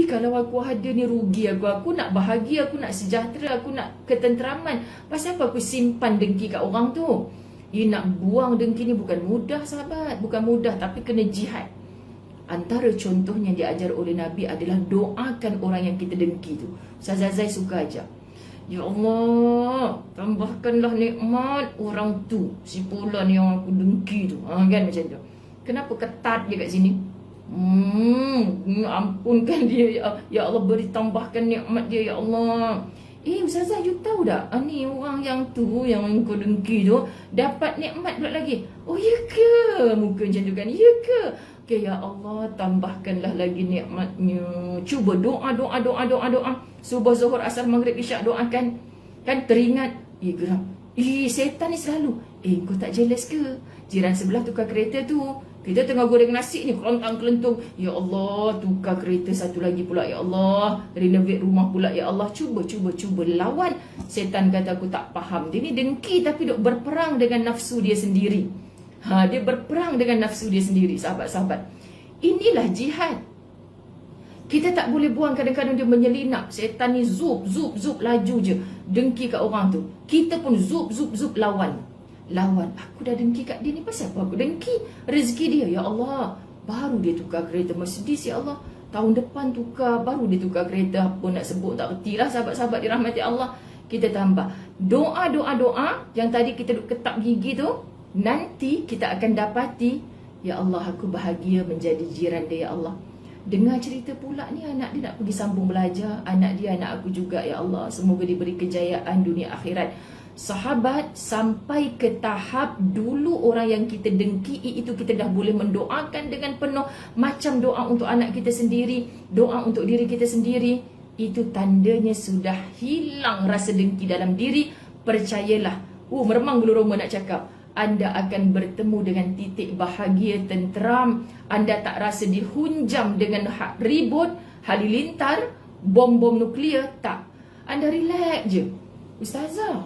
kalau aku ada ni rugi aku. Aku nak bahagia, aku nak sejahtera, aku nak ketenteraman. Pasal apa aku simpan dengki kat orang tu? Nak buang dengki ni bukan mudah sahabat. Bukan mudah, tapi kena jihad. Antara contohnya yang diajar oleh Nabi adalah doakan orang yang kita dengki tu. Ustaz Azai suka ajar, ya Allah, tambahkanlah nikmat orang tu, si fulan yang aku dengki tu. Kan macam tu. Kenapa ketat dia kat sini? Ampunkan dia, ya Allah, beri tambahkan nikmat dia, ya Allah. Ustazah, you tahu tak? Ni orang yang tu, yang kau dengki tu, dapat nikmat pula lagi. Oh, ya ke? Muka macam tu kan? Ya ke? Okay, ya Allah, tambahkanlah lagi nikmatnya. Cuba doa. Subuh, zuhur, asar, maghrib, isyak doakan. Kan teringat, geram. Setan ni selalu. Kau tak jealous ke? Jiran sebelah tukar kereta tu, kita tengah goreng nasi ni, kelontang kelentung. Ya Allah, tukar kereta satu lagi pula. Ya Allah, renovate rumah pula. Ya Allah, cuba lawan. Setan kata aku tak faham. Dia ni dengki tapi duk berperang dengan nafsu dia sendiri. Dia berperang dengan nafsu dia sendiri, sahabat-sahabat. Inilah jihad. Kita tak boleh buang, kadang-kadang dia menyelinap. Setan ni zup, laju je. Dengki kat orang tu. Kita pun zup, lawan. Aku dah dengki kat dia ni, pasal apa aku dengki? Rezeki dia, ya Allah, baru dia tukar kereta Mercedes, ya Allah. Tahun depan tukar, baru dia tukar kereta. Apa nak sebut tak reti lah, sahabat-sahabat dirahmati Allah. Kita tambah doa yang tadi kita duk ketap gigi tu. Nanti kita akan dapati, ya Allah, aku bahagia menjadi jiran dia, ya Allah. Dengar cerita pula ni, anak dia nak pergi sambung belajar. Anak dia, anak aku juga, ya Allah. Semoga diberi kejayaan dunia akhirat. Sahabat, sampai ke tahap dulu orang yang kita dengki itu kita dah boleh mendoakan dengan penuh. Macam doa untuk anak kita sendiri, doa untuk diri kita sendiri. Itu tandanya sudah hilang rasa dengki dalam diri. Percayalah, meremang bulu roma nak cakap, anda akan bertemu dengan titik bahagia, tenteram. Anda tak rasa dihunjam dengan ribut, halilintar, bom-bom nuklear. Tak. Anda relax je. Ustazah,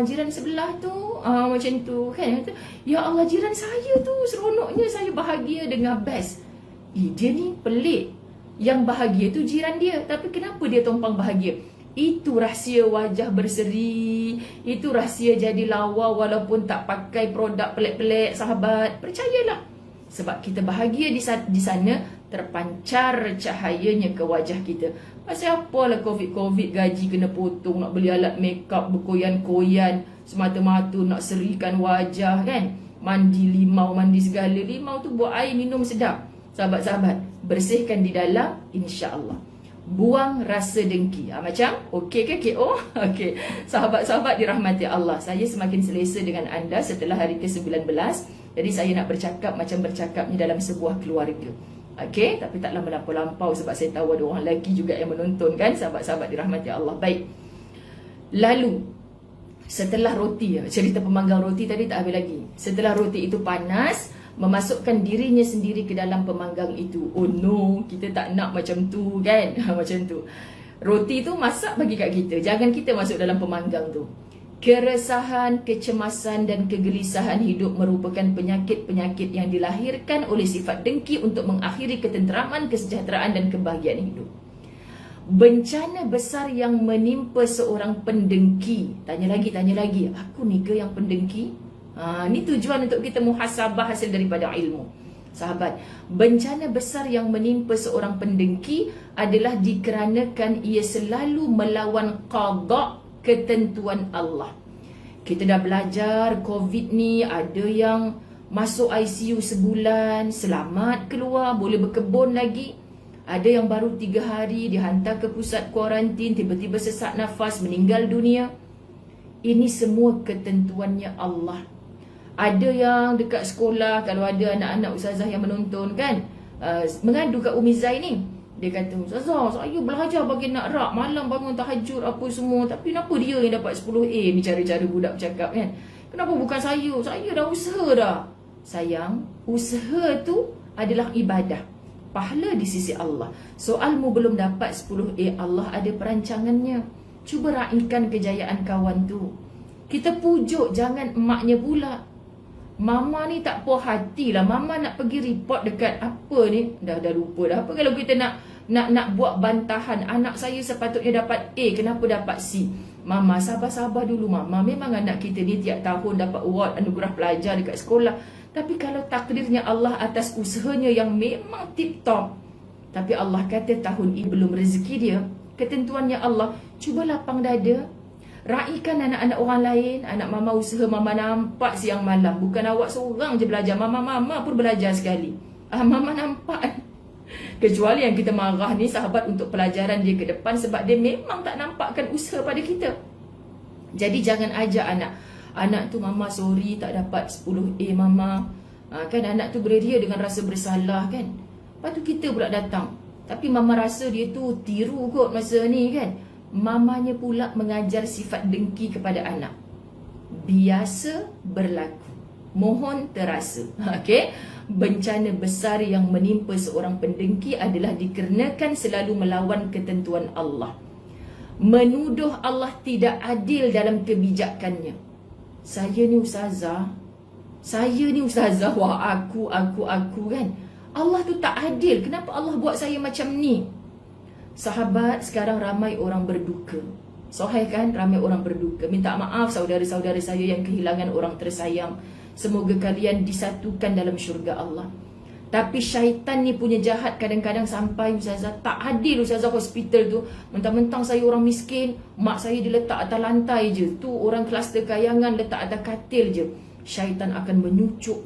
jiran sebelah tu macam tu kan? Ya Allah, jiran saya tu seronoknya, saya bahagia dengan best. Dia ni pelik. Yang bahagia tu jiran dia. Tapi kenapa dia tumpang bahagia? Itu rahsia wajah berseri. Itu rahsia jadi lawa walaupun tak pakai produk pelik-pelik, sahabat. Percayalah. Sebab kita bahagia di sana, terpancar cahayanya ke wajah kita. Pasal apalah COVID gaji kena potong, nak beli alat makeup berkoyan-koyan, semata-mata nak serikan wajah kan. Mandi limau, mandi segala. Limau tu buat air minum sedap. Sahabat-sahabat, bersihkan di dalam, insya-Allah. Buang rasa dengki. Macam okey ke KO? Okey. Sahabat-sahabat dirahmati Allah, saya semakin selesa dengan anda setelah hari ke-19. Jadi saya nak bercakap macam bercakapnya dalam sebuah keluarga. Okey, tapi taklah melampau-lampau sebab saya tahu ada orang lelaki juga yang menonton kan, sahabat-sahabat dirahmati Allah. Baik. Lalu setelah roti, cerita pemanggang roti tadi tak habis lagi. Setelah roti itu panas, memasukkan dirinya sendiri ke dalam pemanggang itu. Oh no, kita tak nak macam tu kan. Macam tu. Roti tu masak bagi kat kita, jangan kita masuk dalam pemanggang tu. Keresahan, kecemasan dan kegelisahan hidup merupakan penyakit-penyakit yang dilahirkan oleh sifat dengki untuk mengakhiri ketenteraman, kesejahteraan dan kebahagiaan hidup. Bencana besar yang menimpa seorang pendengki. Tanya lagi, aku ni ke yang pendengki? Ni tujuan untuk kita muhasabah hasil daripada ilmu. Sahabat, bencana besar yang menimpa seorang pendengki adalah dikarenakan ia selalu melawan qada, ketentuan Allah. Kita dah belajar COVID ni, ada yang masuk ICU sebulan, selamat keluar, boleh berkebun lagi. Ada yang baru 3 hari dihantar ke pusat kuarantin, tiba-tiba sesak nafas, meninggal dunia. Ini semua ketentuannya Allah. Ada yang dekat sekolah, kalau ada anak-anak ustazah yang menonton kan, mengadu kat Umi Zai ni, Dia kata, Ustazah, saya belajar bagi nak rak, malam bangun tahajud apa semua, tapi kenapa dia yang dapat 10A? Ni cara-cara budak bercakap kan. Kenapa bukan saya? Saya dah usaha dah. Sayang, usaha tu adalah ibadah, pahala di sisi Allah. Soalmu belum dapat 10A, Allah ada perancangannya. Cuba raikan kejayaan kawan tu. Kita pujuk, jangan emaknya pula. Mama ni tak puas hati lah. Mama nak pergi report dekat apa ni. Dah lupa dah. Apa kalau kita nak buat bantahan. Anak saya sepatutnya dapat A, kenapa dapat C? Mama, sabar-sabar dulu Mama. Memang anak kita ni tiap tahun dapat award anugerah pelajar dekat sekolah. Tapi kalau takdirnya Allah atas usahanya yang memang tip-top. Tapi Allah kata tahun ini belum rezeki dia. Ketentuannya Allah. Cuba lapang dada. Raikan anak-anak orang lain. Anak mama usaha, mama nampak siang malam. Bukan awak seorang je belajar. Mama pun belajar sekali. Mama nampak. Kecuali yang kita marah ni sahabat untuk pelajaran dia ke depan. Sebab dia memang tak nampakkan usaha pada kita. Jadi jangan ajak anak. Anak tu mama sorry tak dapat 10A mama. Kan anak tu beria dengan rasa bersalah kan. Lepas tu kita pula datang. Tapi mama rasa dia tu tiru kot masa ni kan. Mamanya pula mengajar sifat dengki kepada anak. Biasa berlaku, mohon terasa. Okey, bencana besar yang menimpa seorang pendengki adalah dikarenakan selalu melawan ketentuan Allah. Menuduh Allah tidak adil dalam kebijakannya. Saya ni ustazah, wah aku kan. Allah tu tak adil. Kenapa Allah buat saya macam ni? Sahabat, sekarang ramai orang berduka. Sahih kan? Ramai orang berduka. Minta maaf saudara-saudara saya yang kehilangan orang tersayang. Semoga kalian disatukan dalam syurga Allah. Tapi syaitan ni punya jahat kadang-kadang sampai ustazah, tak adil ustazah hospital tu. Mentang-mentang saya orang miskin, mak saya diletak atas lantai je. Tu orang kluster kayangan letak atas katil je. Syaitan akan menyucuk.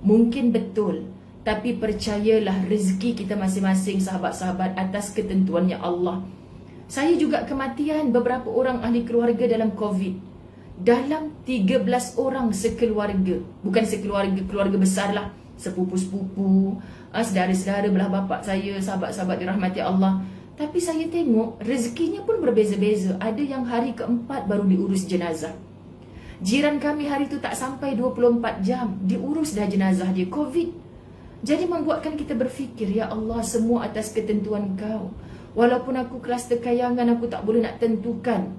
Mungkin betul. Tapi percayalah rezeki kita masing-masing sahabat-sahabat atas ketentuannya Allah. Saya juga kematian beberapa orang ahli keluarga dalam COVID. Dalam 13 orang sekeluarga. Bukan sekeluarga, keluarga besar lah. Sepupu-sepupu, saudara-saudara belah bapak saya, sahabat-sahabat dirahmati Allah. Tapi saya tengok rezekinya pun berbeza-beza. Ada yang hari keempat baru diurus jenazah. Jiran kami hari tu tak sampai 24 jam diurus dah jenazah dia COVID. Jadi membuatkan kita berfikir, ya Allah, semua atas ketentuan Kau. Walaupun aku kluster kayangan, aku tak boleh nak tentukan.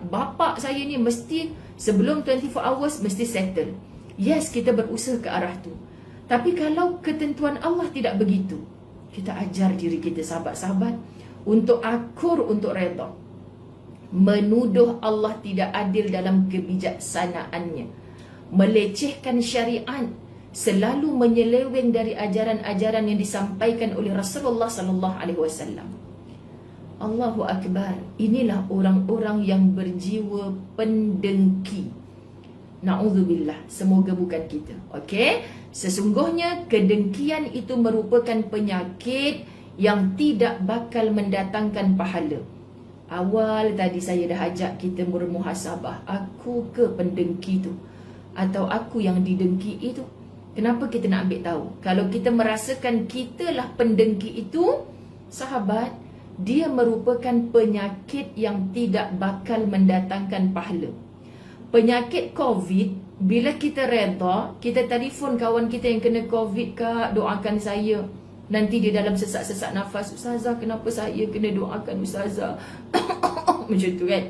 Bapak saya ni mesti sebelum 24 hours mesti settle. Yes, kita berusaha ke arah tu. Tapi kalau ketentuan Allah tidak begitu, kita ajar diri kita sahabat-sahabat untuk akur, untuk redha. Menuduh Allah tidak adil dalam kebijaksanaannya, melecehkan syariat, selalu menyeleweng dari ajaran-ajaran yang disampaikan oleh Rasulullah sallallahu alaihi wasallam. Allahu akbar. Inilah orang-orang yang berjiwa pendengki. Na'udzubillah, semoga bukan kita. Okey, sesungguhnya kedengkian itu merupakan penyakit yang tidak bakal mendatangkan pahala. Awal tadi saya dah ajak kita bermuhasabah. Aku ke pendengki tu? Atau aku yang didengki itu? Kenapa kita nak ambil tahu? Kalau kita merasakan kitalah pendengki itu, sahabat, dia merupakan penyakit yang tidak bakal mendatangkan pahala. Penyakit COVID, bila kita redha, kita telefon kawan kita yang kena COVID, Kak, doakan saya. Nanti dia dalam sesak-sesak nafas, Ustazah, kenapa saya kena doakan Ustazah? Macam tu kan?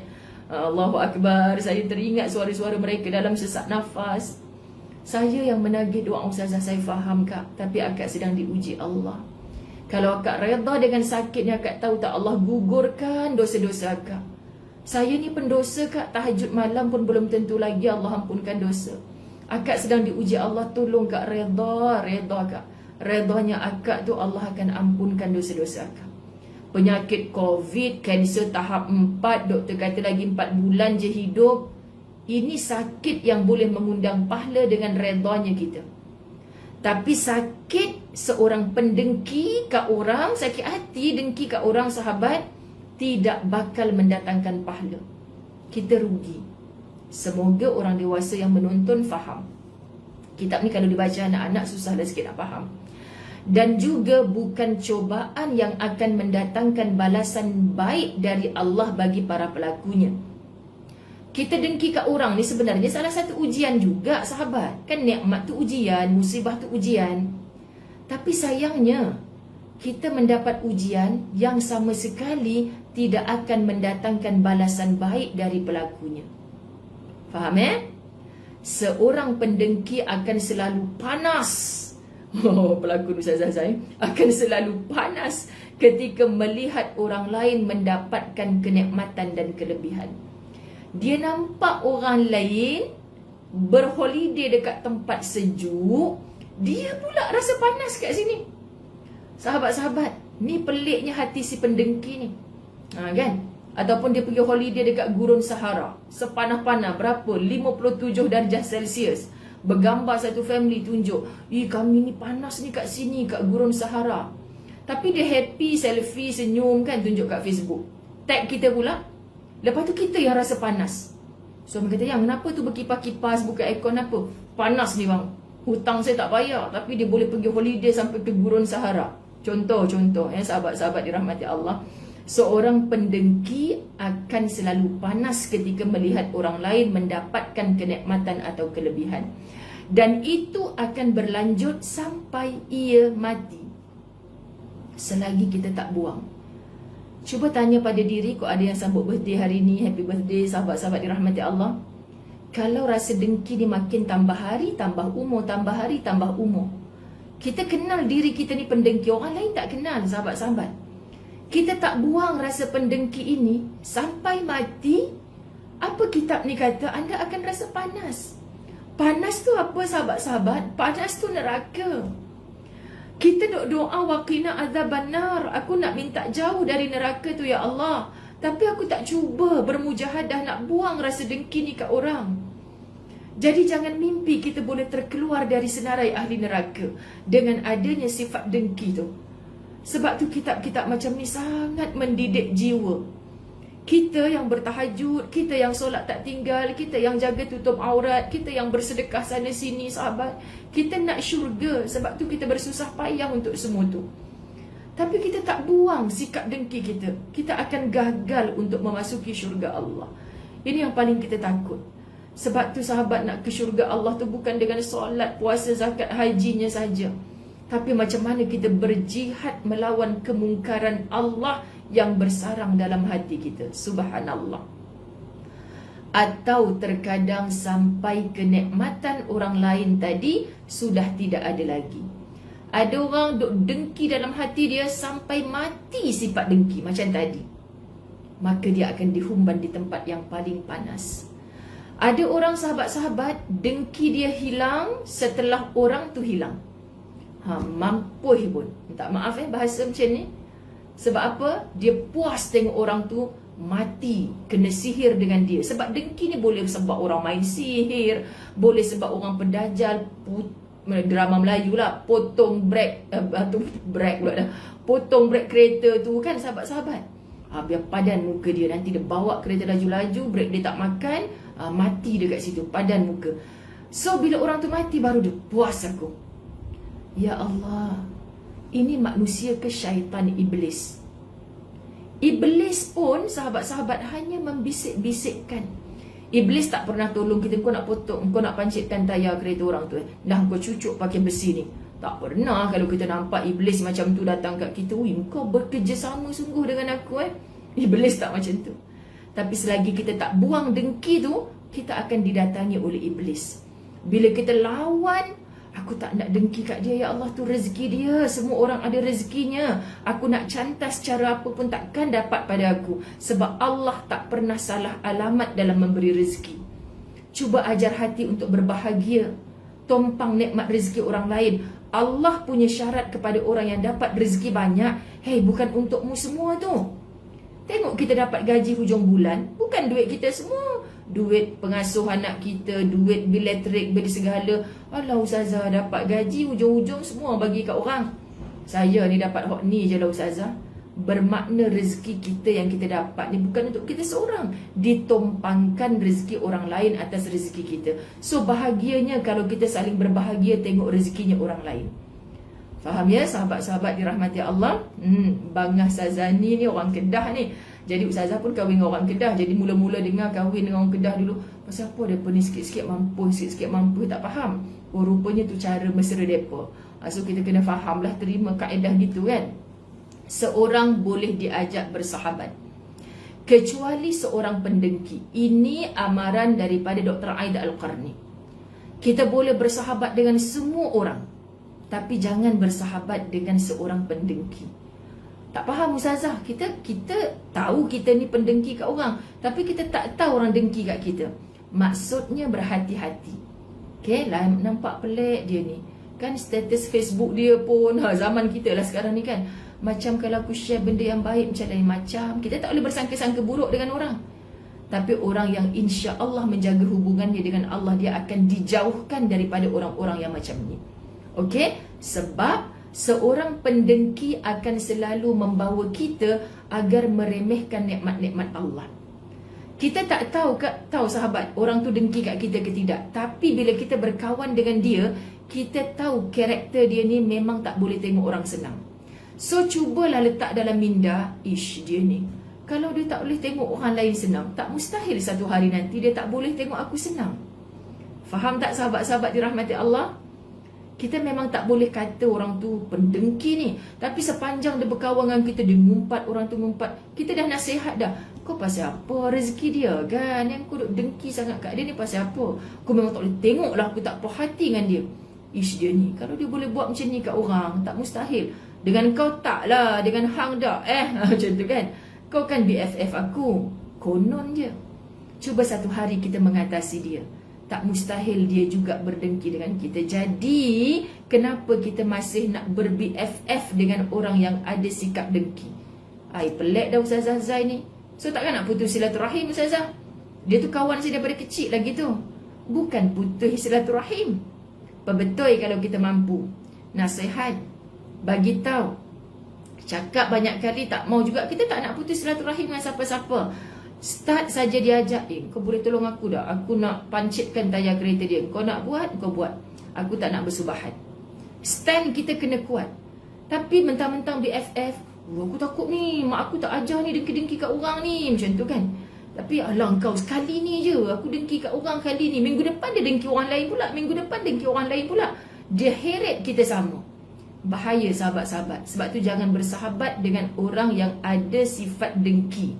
Allahu Akbar. Saya teringat suara-suara mereka dalam sesak nafas. Saya yang menagih doa Ustazah, saya faham Kak, tapi akak sedang diuji Allah. Kalau akak redha dengan sakitnya, akak tahu tak Allah gugurkan dosa-dosa akak. Saya ni pendosa Kak, tahajud malam pun belum tentu lagi Allah ampunkan dosa. Akak sedang diuji Allah, tolong Kak redha Kak. Redhanya akak tu Allah akan ampunkan dosa-dosa akak. Penyakit COVID, kanser tahap 4, doktor kata lagi 4 bulan je hidup. Ini sakit yang boleh mengundang pahala dengan redanya kita. Tapi sakit seorang pendengki kat orang, sakit hati dengki kat orang, sahabat, tidak bakal mendatangkan pahala. Kita rugi. Semoga orang dewasa yang menonton faham. Kitab ni kalau dibaca anak-anak susah dah sikit nak faham. dan juga bukan cobaan yang akan mendatangkan balasan baik dari Allah bagi para pelakunya. Kita dengki kat orang ni sebenarnya salah satu ujian juga, sahabat. Kan nikmat tu ujian, musibah tu ujian. Tapi sayangnya, kita mendapat ujian yang sama sekali tidak akan mendatangkan balasan baik dari pelakunya. Faham Seorang pendengki akan selalu panas. Pelakon Ustazah saya akan selalu panas ketika melihat orang lain mendapatkan kenikmatan dan kelebihan. Dia nampak orang lain berholiday dekat tempat sejuk, dia pula rasa panas kat sini. Sahabat-sahabat, ni peliknya hati si pendengki ni. Kan? Ataupun dia pergi holiday dekat Gurun Sahara, sepanah-panah berapa? 57 darjah Celsius. Bergambar satu family tunjuk, kami ni panas ni kat sini, kat Gurun Sahara. Tapi dia happy, selfie, senyum kan, tunjuk kat Facebook. Tag kita pula. Lepas tu kita yang rasa panas. Suami kata, yang kenapa tu berkipas-kipas, buka aircon apa? Panas ni bang, hutang saya tak bayar, tapi dia boleh pergi holiday sampai ke Gurun Sahara. Contoh-contoh sahabat-sahabat dirahmati Allah. Seorang pendengki akan selalu panas ketika melihat orang lain mendapatkan kenikmatan atau kelebihan. Dan itu akan berlanjut sampai ia mati, selagi kita tak buang. Cuba tanya pada diri, kok ada yang sambut birthday hari ni, happy birthday sahabat-sahabat dirahmati Allah. Kalau rasa dengki ni makin tambah hari, tambah umur, tambah hari, tambah umur. Kita kenal diri kita ni pendengki, orang lain tak kenal, sahabat-sahabat. Kita tak buang rasa pendengki ini sampai mati. Apa kitab ni kata? Anda akan rasa panas. Panas tu apa, sahabat-sahabat? Panas tu neraka. Kita duk doa, waqina azabannar. Aku nak minta jauh dari neraka tu ya Allah. Tapi aku tak cuba bermujahadah nak buang rasa dengki ni kat orang. Jadi jangan mimpi kita boleh terkeluar dari senarai ahli neraka dengan adanya sifat dengki tu. Sebab tu kitab-kitab macam ni sangat mendidik jiwa. Kita yang bertahajud, kita yang solat tak tinggal, kita yang jaga tutup aurat, kita yang bersedekah sana sini, sahabat. Kita nak syurga, sebab tu kita bersusah payah untuk semua tu. Tapi kita tak buang sikap dengki kita, kita akan gagal untuk memasuki syurga Allah. Ini yang paling kita takut. Sebab tu sahabat, nak ke syurga Allah tu bukan dengan solat, puasa, zakat, hajinya saja. Tapi macam mana kita berjihad melawan kemungkaran Allah yang bersarang dalam hati kita. Subhanallah. Atau terkadang sampai kenikmatan orang lain tadi sudah tidak ada lagi. Ada orang duk dengki dalam hati dia sampai mati sifat dengki macam tadi. Maka dia akan dihumban di tempat yang paling panas. Ada orang sahabat-sahabat, dengki dia hilang setelah orang tu hilang. Mampu pun. Minta maaf bahasa macam ni. Sebab apa? Dia puas tengok orang tu mati, kena sihir dengan dia. Sebab dengki ni boleh sebab orang main sihir, boleh sebab orang pendajal, drama Melayu lah, potong brek potong brek kereta tu kan, sahabat-sahabat. Biar padan muka dia, nanti dia bawa kereta laju-laju, brek dia tak makan, mati dekat situ, padan muka. So bila orang tu mati baru dia puas aku. Ya Allah, ini manusia ke syaitan iblis? Iblis pun sahabat-sahabat hanya membisik-bisikkan. Iblis tak pernah tolong kita, kau nak potong, kau nak pancitkan tayar kereta orang tu, dah kau cucuk pakai besi ni. Tak pernah. Kalau kita nampak iblis macam tu datang kat kita, kau bekerjasama sungguh dengan aku Iblis tak macam tu. Tapi selagi kita tak buang dengki tu, kita akan didatangi oleh iblis. Bila kita lawan, aku tak nak dengki kat dia, ya Allah, tu rezeki dia, semua orang ada rezekinya. Aku nak cantas cara apa pun takkan dapat pada aku. Sebab Allah tak pernah salah alamat dalam memberi rezeki. Cuba ajar hati untuk berbahagia, tumpang nikmat rezeki orang lain. Allah punya syarat kepada orang yang dapat rezeki banyak, bukan untukmu semua tu. Tengok kita dapat gaji hujung bulan, bukan duit kita semua. Duit pengasuh anak kita, duit bil elektrik, bil segala. Alah Ustazah, dapat gaji hujung-hujung semua bagi kat orang. Saya ni dapat hok ni je lah Ustazah. Bermakna rezeki kita yang kita dapat ni bukan untuk kita seorang, ditumpangkan rezeki orang lain atas rezeki kita. So bahagianya kalau kita saling berbahagia tengok rezekinya orang lain. Faham ya sahabat-sahabat dirahmati Allah? Bangah Sazani ni orang Kedah ni. Jadi Ustazah pun kahwin dengan orang Kedah. Jadi mula-mula dengar kahwin dengan orang Kedah dulu, pasal apa mereka ni sikit-sikit mampu, tak faham. Oh, rupanya tu cara mesra mereka. So kita kena faham lah, terima kaedah gitu kan. Seorang boleh diajak bersahabat kecuali seorang pendengki. Ini amaran daripada Dr. Aida Al-Qarni. Kita boleh bersahabat dengan semua orang, tapi jangan bersahabat dengan seorang pendengki. Tak faham Ustazah, kita tahu kita ni pendengki kat orang, tapi kita tak tahu orang dengki kat kita. Maksudnya berhati-hati. Okay, lah nampak pelik dia ni. Kan status Facebook dia pun, zaman kita lah sekarang ni kan. Macam kalau aku share benda yang baik macam lain macam. Kita tak boleh bersangka-sangka buruk dengan orang. Tapi orang yang insya Allah menjaga hubungannya dengan Allah, dia akan dijauhkan daripada orang-orang yang macam ni. Okay, sebab seorang pendengki akan selalu membawa kita agar meremehkan nikmat-nikmat Allah. Kita tak tahu sahabat, orang tu dengki kat kita ke tidak. Tapi bila kita berkawan dengan dia, kita tahu karakter dia ni memang tak boleh tengok orang senang. So cubalah letak dalam minda, dia ni, kalau dia tak boleh tengok orang lain senang, tak mustahil satu hari nanti dia tak boleh tengok aku senang. Faham tak sahabat-sahabat dirahmati Allah? Kita memang tak boleh kata orang tu pendengki ni, tapi sepanjang dia berkawan dengan kita, dia ngumpat, orang tu ngumpat, kita dah nasihat dah. Kau pasal apa rezeki dia kan, yang kau duk dengki sangat kat dia ni pasal apa? Kau memang tak boleh tengok lah, aku tak puas hati dengan dia. Dia ni, kalau dia boleh buat macam ni kat orang, tak mustahil. Dengan kau tak lah, dengan hang dah macam tu kan. Kau kan BFF aku, konon je. Cuba satu hari kita mengatasi dia, tak mustahil dia juga berdengki dengan kita. Jadi kenapa kita masih nak ber-BFF dengan orang yang ada sikap dengki? Pelik dah Ustazah Zai ni. So takkan nak putus silaturahim Ustazah? Dia tu kawan saya daripada kecil lagi tu. Bukan putus silaturahim. Betul kalau kita mampu. Nasihat, bagi tahu, cakap banyak kali, tak mau juga. Kita tak nak putus silaturahim dengan siapa-siapa. Start saja diajak, kau boleh tolong aku tak? Aku nak pancitkan tayar kereta dia. Kau nak buat, kau buat. Aku tak nak bersubahat. Stand kita kena kuat. Tapi mentang-mentang BFF, aku takut ni, mak aku tak ajar ni dengki-dengki kat orang ni, macam tu kan. Tapi alang kau, sekali ni je aku dengki kat orang kali ni, minggu depan dia dengki orang lain pula, minggu depan dengki orang lain pula. Dia heret kita sama. Bahaya sahabat-sahabat. Sebab tu jangan bersahabat dengan orang yang ada sifat dengki.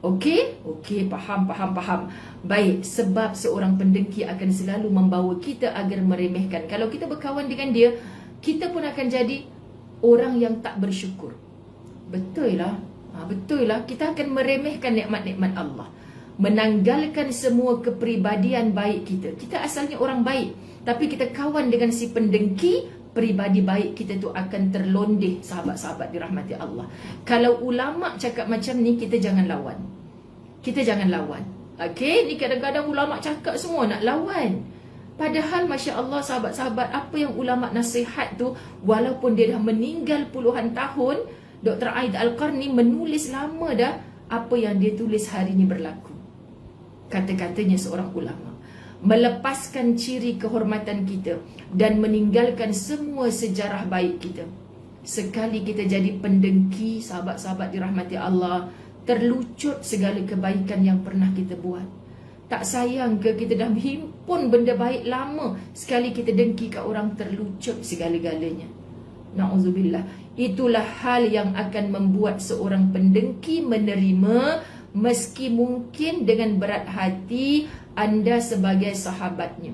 Okey, faham. Baik, sebab seorang pendengki akan selalu membawa kita agar meremehkan. Kalau kita berkawan dengan dia, kita pun akan jadi orang yang tak bersyukur. Betul lah, kita akan meremehkan nikmat-nikmat Allah, menanggalkan semua kepribadian baik kita. Kita asalnya orang baik, tapi kita kawan dengan si pendengki, peribadi baik kita tu akan terlondeh sahabat-sahabat dirahmati Allah. Kalau ulama cakap macam ni, kita jangan lawan. Okey, ni kadang-kadang ulama cakap semua nak lawan. Padahal Masya Allah sahabat-sahabat, apa yang ulama nasihat tu, walaupun dia dah meninggal puluhan tahun, Dr. Aida Al-Qarni menulis lama dah apa yang dia tulis hari ni berlaku. Kata-katanya seorang ulama, melepaskan ciri kehormatan kita dan meninggalkan semua sejarah baik kita. Sekali kita jadi pendengki, sahabat-sahabat dirahmati Allah, terlucut segala kebaikan yang pernah kita buat. Tak sayang ke kita dah himpun benda baik lama, sekali kita dengki kat orang, terlucut segala-galanya. Na'udzubillah. Itulah hal yang akan membuat seorang pendengki menerima, meski mungkin dengan berat hati, anda sebagai sahabatnya.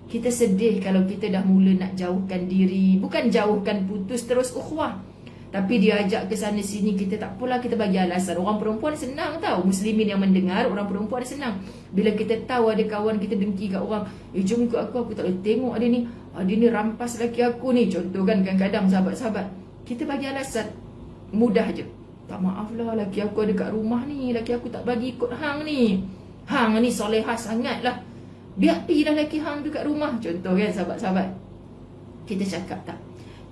Kita sedih kalau kita dah mula nak jauhkan diri. Bukan jauhkan, putus terus ukhuwah, tapi dia ajak ke sana sini, kita tak apalah, kita bagi alasan. Orang perempuan senang tahu, muslimin yang mendengar, orang perempuan senang. Bila kita tahu ada kawan kita dengki kat orang, jom ikut aku tak boleh tengok dia ni rampas laki aku ni. Contoh kan, kadang-kadang sahabat-sahabat, kita bagi alasan, mudah je. Tak, maaf lah, laki aku ada kat rumah ni, laki aku tak bagi ikut hang ni. Hang ni solehah sangat lah, biar pergi dah laki hang tu kat rumah. Contoh kan sahabat-sahabat. Kita cakap tak,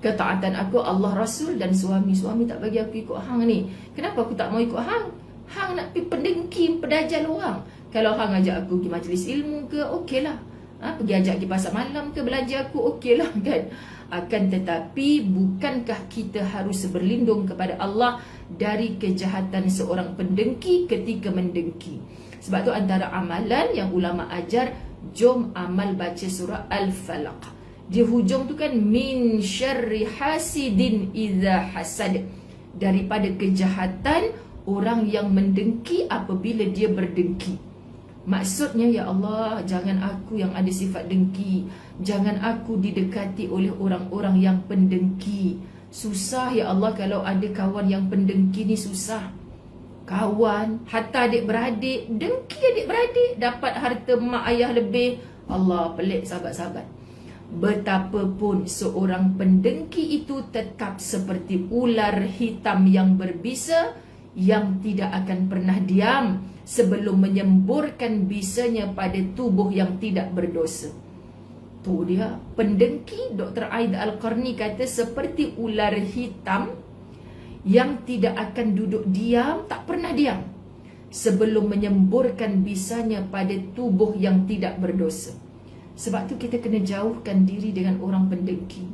ketaatan aku Allah, Rasul dan suami tak bagi aku ikut hang ni. Kenapa aku tak mau ikut hang? Hang nak pergi pendengki, pedajal orang. Kalau hang ajak aku pergi majlis ilmu ke, okey lah. Pergi ajak pergi pasar malam ke, belanja aku, okey lah kan. Akan tetapi bukankah kita harus berlindung kepada Allah dari kejahatan seorang pendengki ketika mendengki? Sebab tu antara amalan yang ulama ajar, jom amal baca surah Al-Falaq. Di hujung tu kan, min syarri hasidin idza hasad, daripada kejahatan orang yang mendengki apabila dia berdengki. Maksudnya, ya Allah, jangan aku yang ada sifat dengki, jangan aku didekati oleh orang-orang yang pendengki. Susah ya Allah kalau ada kawan yang pendengki ni, susah. Kawan, hatta adik-beradik, dengki adik-beradik, dapat harta mak ayah lebih. Allah, pelik sahabat-sahabat. Betapapun seorang pendengki itu tetap seperti ular hitam yang berbisa, yang tidak akan pernah diam sebelum menyemburkan bisanya pada tubuh yang tidak berdosa. Tu dia, pendengki. Dr. Aid Al-Qarni kata seperti ular hitam yang tidak akan duduk diam, tak pernah diam sebelum menyemburkan bisanya pada tubuh yang tidak berdosa. Sebab tu kita kena jauhkan diri dengan orang pendengki.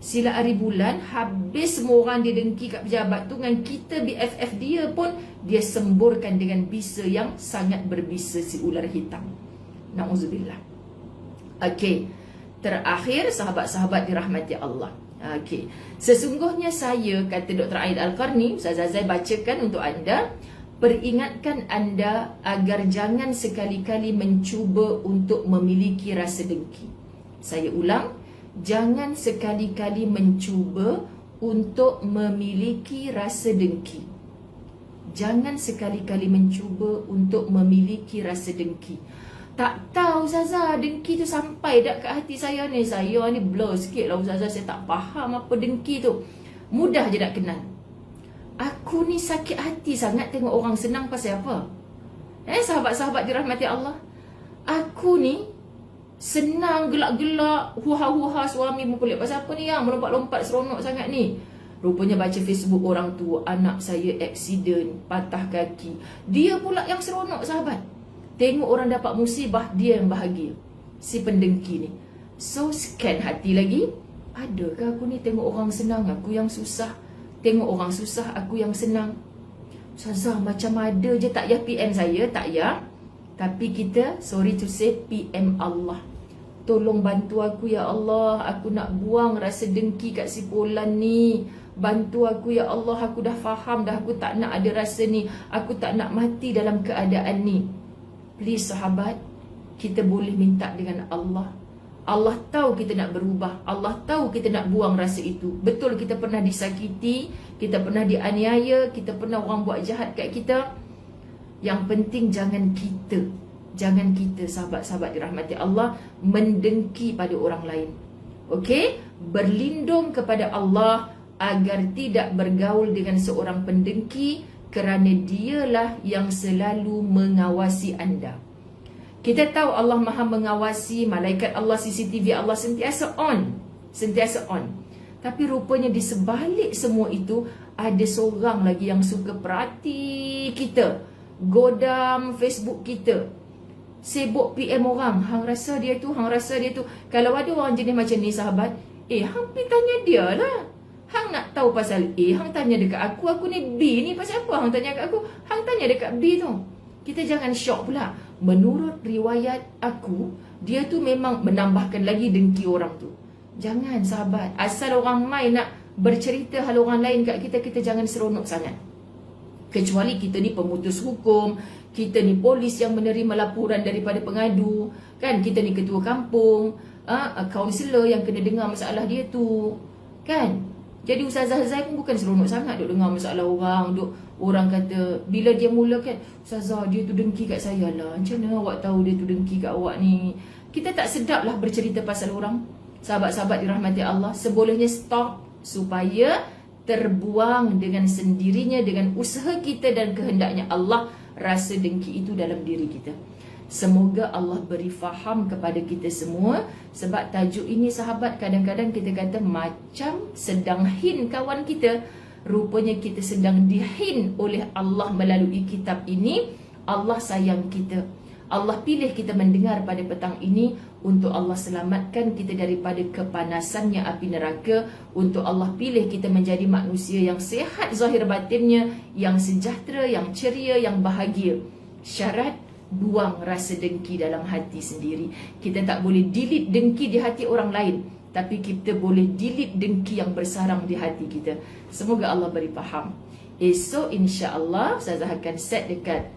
Sila hari bulan, habis semua orang dia dengki kat pejabat tu, dengan kita BFF dia pun, dia semburkan dengan bisa yang sangat berbisa, si ular hitam. Na'udzubillah. Okey, terakhir sahabat-sahabat dirahmati Allah. Okey, sesungguhnya saya, kata Dr. Aid Al-Qarni, Ustaz Azai bacakan untuk anda, peringatkan anda agar jangan sekali-kali mencuba untuk memiliki rasa dengki. Saya ulang, jangan sekali-kali mencuba untuk memiliki rasa dengki. Jangan sekali-kali mencuba untuk memiliki rasa dengki. Tak tahu Ustazah, dengki tu sampai dak kat hati saya ni. Saya ni blur sikit lah Ustazah, saya tak faham apa dengki tu. Mudah je nak kenal. Aku ni sakit hati sangat tengok orang senang pasal apa? Sahabat-sahabat dirahmati Allah, aku ni senang gelak-gelak, huha-huha, suami mempelik pasal apa ni yang melompat-lompat seronok sangat ni. Rupanya baca Facebook orang tu, anak saya aksiden, patah kaki. Dia pula yang seronok sahabat. Tengok orang dapat musibah, dia yang bahagia. Si pendengki ni. So scan hati lagi, adakah aku ni tengok orang senang, aku yang susah. Tengok orang susah, aku yang senang. Ustazah, macam ada je, tak payah PM saya, tak payah. Tapi kita, sorry to say, PM Allah. Tolong bantu aku ya Allah, aku nak buang rasa dengki kat si Polan ni. Bantu aku ya Allah, aku dah faham dah, aku tak nak ada rasa ni. Aku tak nak mati dalam keadaan ni. Please sahabat, kita boleh minta dengan Allah. Allah tahu kita nak berubah, Allah tahu kita nak buang rasa itu. Betul kita pernah disakiti, kita pernah dianiaya, kita pernah orang buat jahat kat kita. Yang penting jangan kita sahabat-sahabat dirahmati Allah mendengki pada orang lain. Okey, berlindung kepada Allah agar tidak bergaul dengan seorang pendengki, kerana dialah yang selalu mengawasi anda. Kita tahu Allah Maha mengawasi, malaikat Allah, CCTV Allah sentiasa on. Tapi rupanya di sebalik semua itu, ada seorang lagi yang suka perhati kita, godam Facebook kita, sibuk PM orang, hang rasa dia tu. Kalau ada orang jenis macam ni sahabat, hang pergi tanya dia lah. Hang nak tahu pasal A, hang tanya dekat aku ni B ni pasal apa hang tanya kat aku? Hang tanya dekat B tu. Kita jangan shock pula. Menurut riwayat aku, dia tu memang menambahkan lagi dengki orang tu. Jangan sahabat, asal orang main nak bercerita hal orang lain kat kita, kita jangan seronok sangat. Kecuali kita ni pemutus hukum, kita ni polis yang menerima laporan daripada pengadu, kan? Kita ni ketua kampung, kaunselor yang kena dengar masalah dia tu, kan? Jadi Ustazah Zai pun bukan seronok sangat duk dengar masalah orang, orang kata, bila dia mula kan, Ustazah dia tu dengki kat saya lah. Macam mana awak tahu dia tu dengki kat awak ni? Kita tak sedap lah bercerita pasal orang. Sahabat-sahabat dirahmati Allah, sebolehnya stop supaya terbuang dengan sendirinya, dengan usaha kita dan kehendaknya Allah, rasa dengki itu dalam diri kita. Semoga Allah beri faham kepada kita semua. Sebab tajuk ini sahabat, kadang-kadang kita kata macam sedang hin kawan kita. Rupanya kita sedang dihin oleh Allah melalui kitab ini. Allah sayang kita, Allah pilih kita mendengar pada petang ini untuk Allah selamatkan kita daripada kepanasannya api neraka, untuk Allah pilih kita menjadi manusia yang sihat zahir batinnya, yang sejahtera, yang ceria, yang bahagia. Syarat, buang rasa dengki dalam hati sendiri. Kita tak boleh delete dengki di hati orang lain, tapi kita boleh delete dengki yang bersarang di hati kita. Semoga Allah beri faham. Esok insya-Allah Ustazah akan set dekat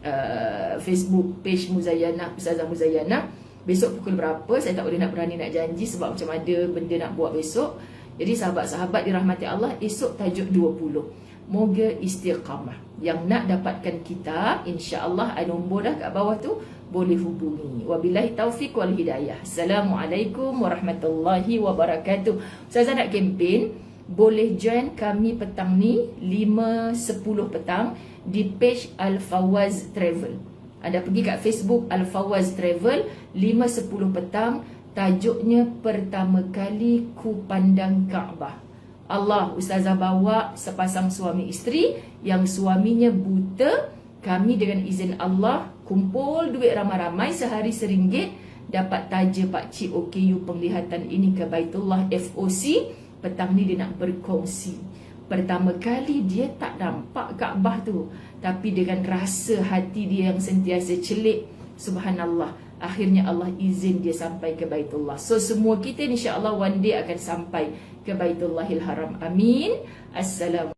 Facebook page Muzayanah, Ustazah Muzayanah. Besok pukul berapa saya tak boleh nak berani nak janji sebab macam ada benda nak buat besok. Jadi sahabat-sahabat dirahmati Allah, esok tajuk 20. Moga istiqamah. Yang nak dapatkan kitab, insya-Allah nombor dah kat bawah tu, boleh hubungi. Wabillahi taufiq wal hidayah. Assalamualaikum warahmatullahi wabarakatuh. Ustazah nak kempen, boleh join kami petang ni 5.10 petang di page Al-Fawaz Travel. Anda pergi kat Facebook Al-Fawaz Travel 5.10 petang. Tajuknya pertama kali ku pandang Kaabah. Allah, Ustazah bawa sepasang suami isteri yang suaminya buta. Kami dengan izin Allah kumpul duit ramai-ramai, sehari RM1, dapat taja Pakcik OKU penglihatan ini ke Baitullah FOC. Petang ni dia nak berkongsi. Pertama kali dia tak nampak Kaabah tu, tapi dengan rasa hati dia yang sentiasa celik, subhanallah, akhirnya Allah izin dia sampai ke Baitullah. So semua kita insya-Allah one day akan sampai ke Baitullahil Haram. Amin. Assalamualaikum.